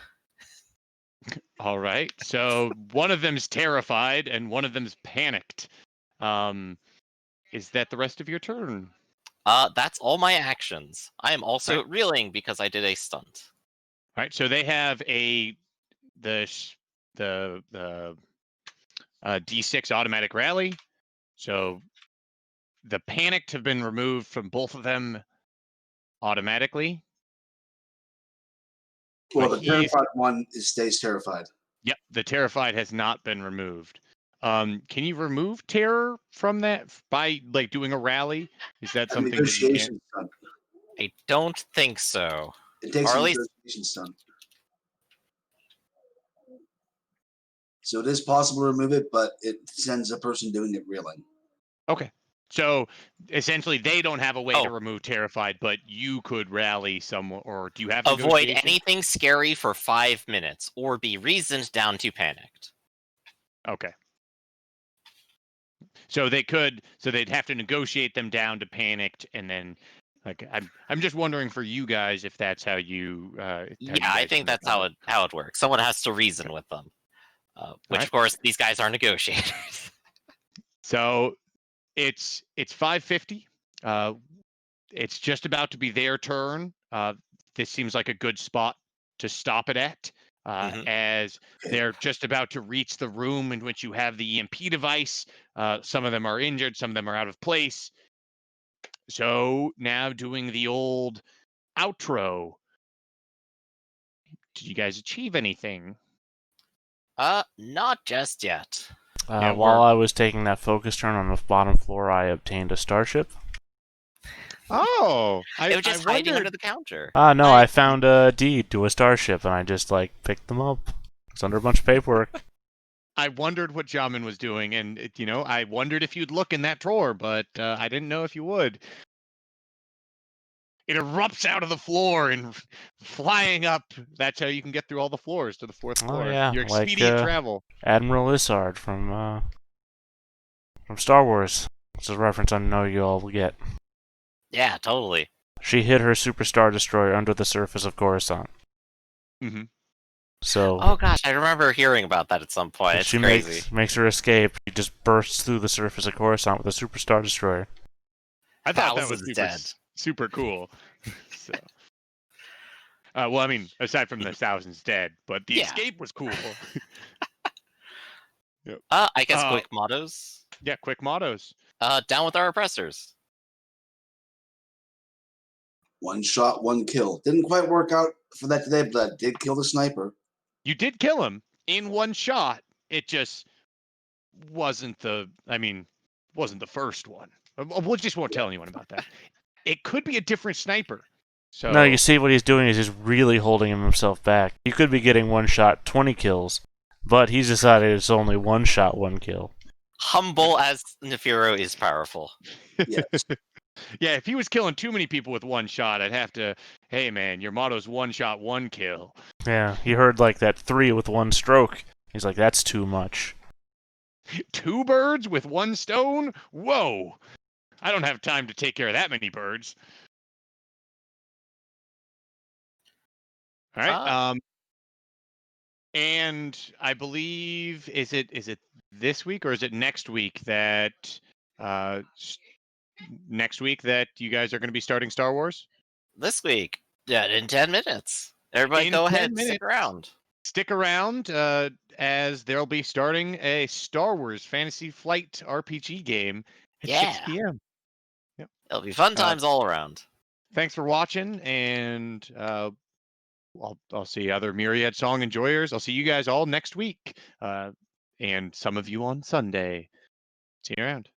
All right. So one of them's terrified and one of them's panicked. Is that the rest of your turn? That's all my actions. I am also reeling because I did a stunt. All right. So they have the D6 automatic rally. So the panicked have been removed from both of them automatically. Well, the terrified one stays terrified. Yep, the terrified has not been removed. Can you remove terror from that by like doing a rally? Is that something that you can? Stunt. I don't think so. It takes a negotiation stunt. So it is possible to remove it, but it sends a person doing it reeling. Okay. So essentially, they don't have a way to remove terrified, but you could rally someone, or do you have avoid anything scary for 5 minutes, or be reasoned down to panicked? Okay. So they could, so they'd have to negotiate them down to panicked, and then, like, I'm just wondering for you guys if that's how you. I think that's how it works. Someone has to reason with them, which of course these guys are negotiators. So it's 5:50. It's just about to be their turn. This seems like a good spot to stop it at, as they're just about to reach the room in which you have the EMP device. Some of them are injured, some of them are out of place. So now doing the old outro. Did you guys achieve anything? Not just yet. While I was taking that focus turn on the bottom floor, I obtained a starship. Oh, it was just hiding under the counter. No, I found a deed to a starship, and I just picked them up. It's under a bunch of paperwork. I wondered what Jamin was doing, and I wondered if you'd look in that drawer, but I didn't know if you would. It erupts out of the floor and flying up. That's how you can get through all the floors to the 4th floor. Oh yeah, Your expedient travel. Admiral Isard from Star Wars. It's a reference I know you all will get. Yeah, totally. She hid her superstar destroyer under the surface of Coruscant. Mm-hmm. So. Oh gosh, I remember hearing about that at some point. It's crazy. Makes her escape. She just bursts through the surface of Coruscant with a superstar destroyer. I thought that was super cool. So. Well, I mean, aside from the thousands dead, but the Yeah. escape was cool. Yep. I guess quick mottos. Yeah, quick mottos. Down with our oppressors. One shot, one kill. Didn't quite work out for that today, but I did kill the sniper. You did kill him in one shot. It just wasn't the first one. We just won't tell anyone about that. It could be a different sniper. So No, you see what he's doing is he's really holding himself back. He could be getting one shot, 20 kills, but he's decided it's only one shot, one kill. Humble as Nefiro is powerful. Yes. Yeah, if he was killing too many people with one shot, I'd have to, hey man, your motto's one shot, one kill. Yeah, he heard like that 3 with one stroke. He's like, that's too much. 2 birds with 1 stone? Whoa! I don't have time to take care of that many birds. All right. And I believe is it this week or is it next week that you guys are going to be starting Star Wars? This week. Yeah, in 10 minutes. Everybody go ahead, stick around. Stick around as they'll be starting a Star Wars Fantasy Flight RPG game at 6 p.m. Yep. It'll be fun times all around. Thanks for watching, and I'll see other Myriad song enjoyers. I'll see you guys all next week, and some of you on Sunday. See you around.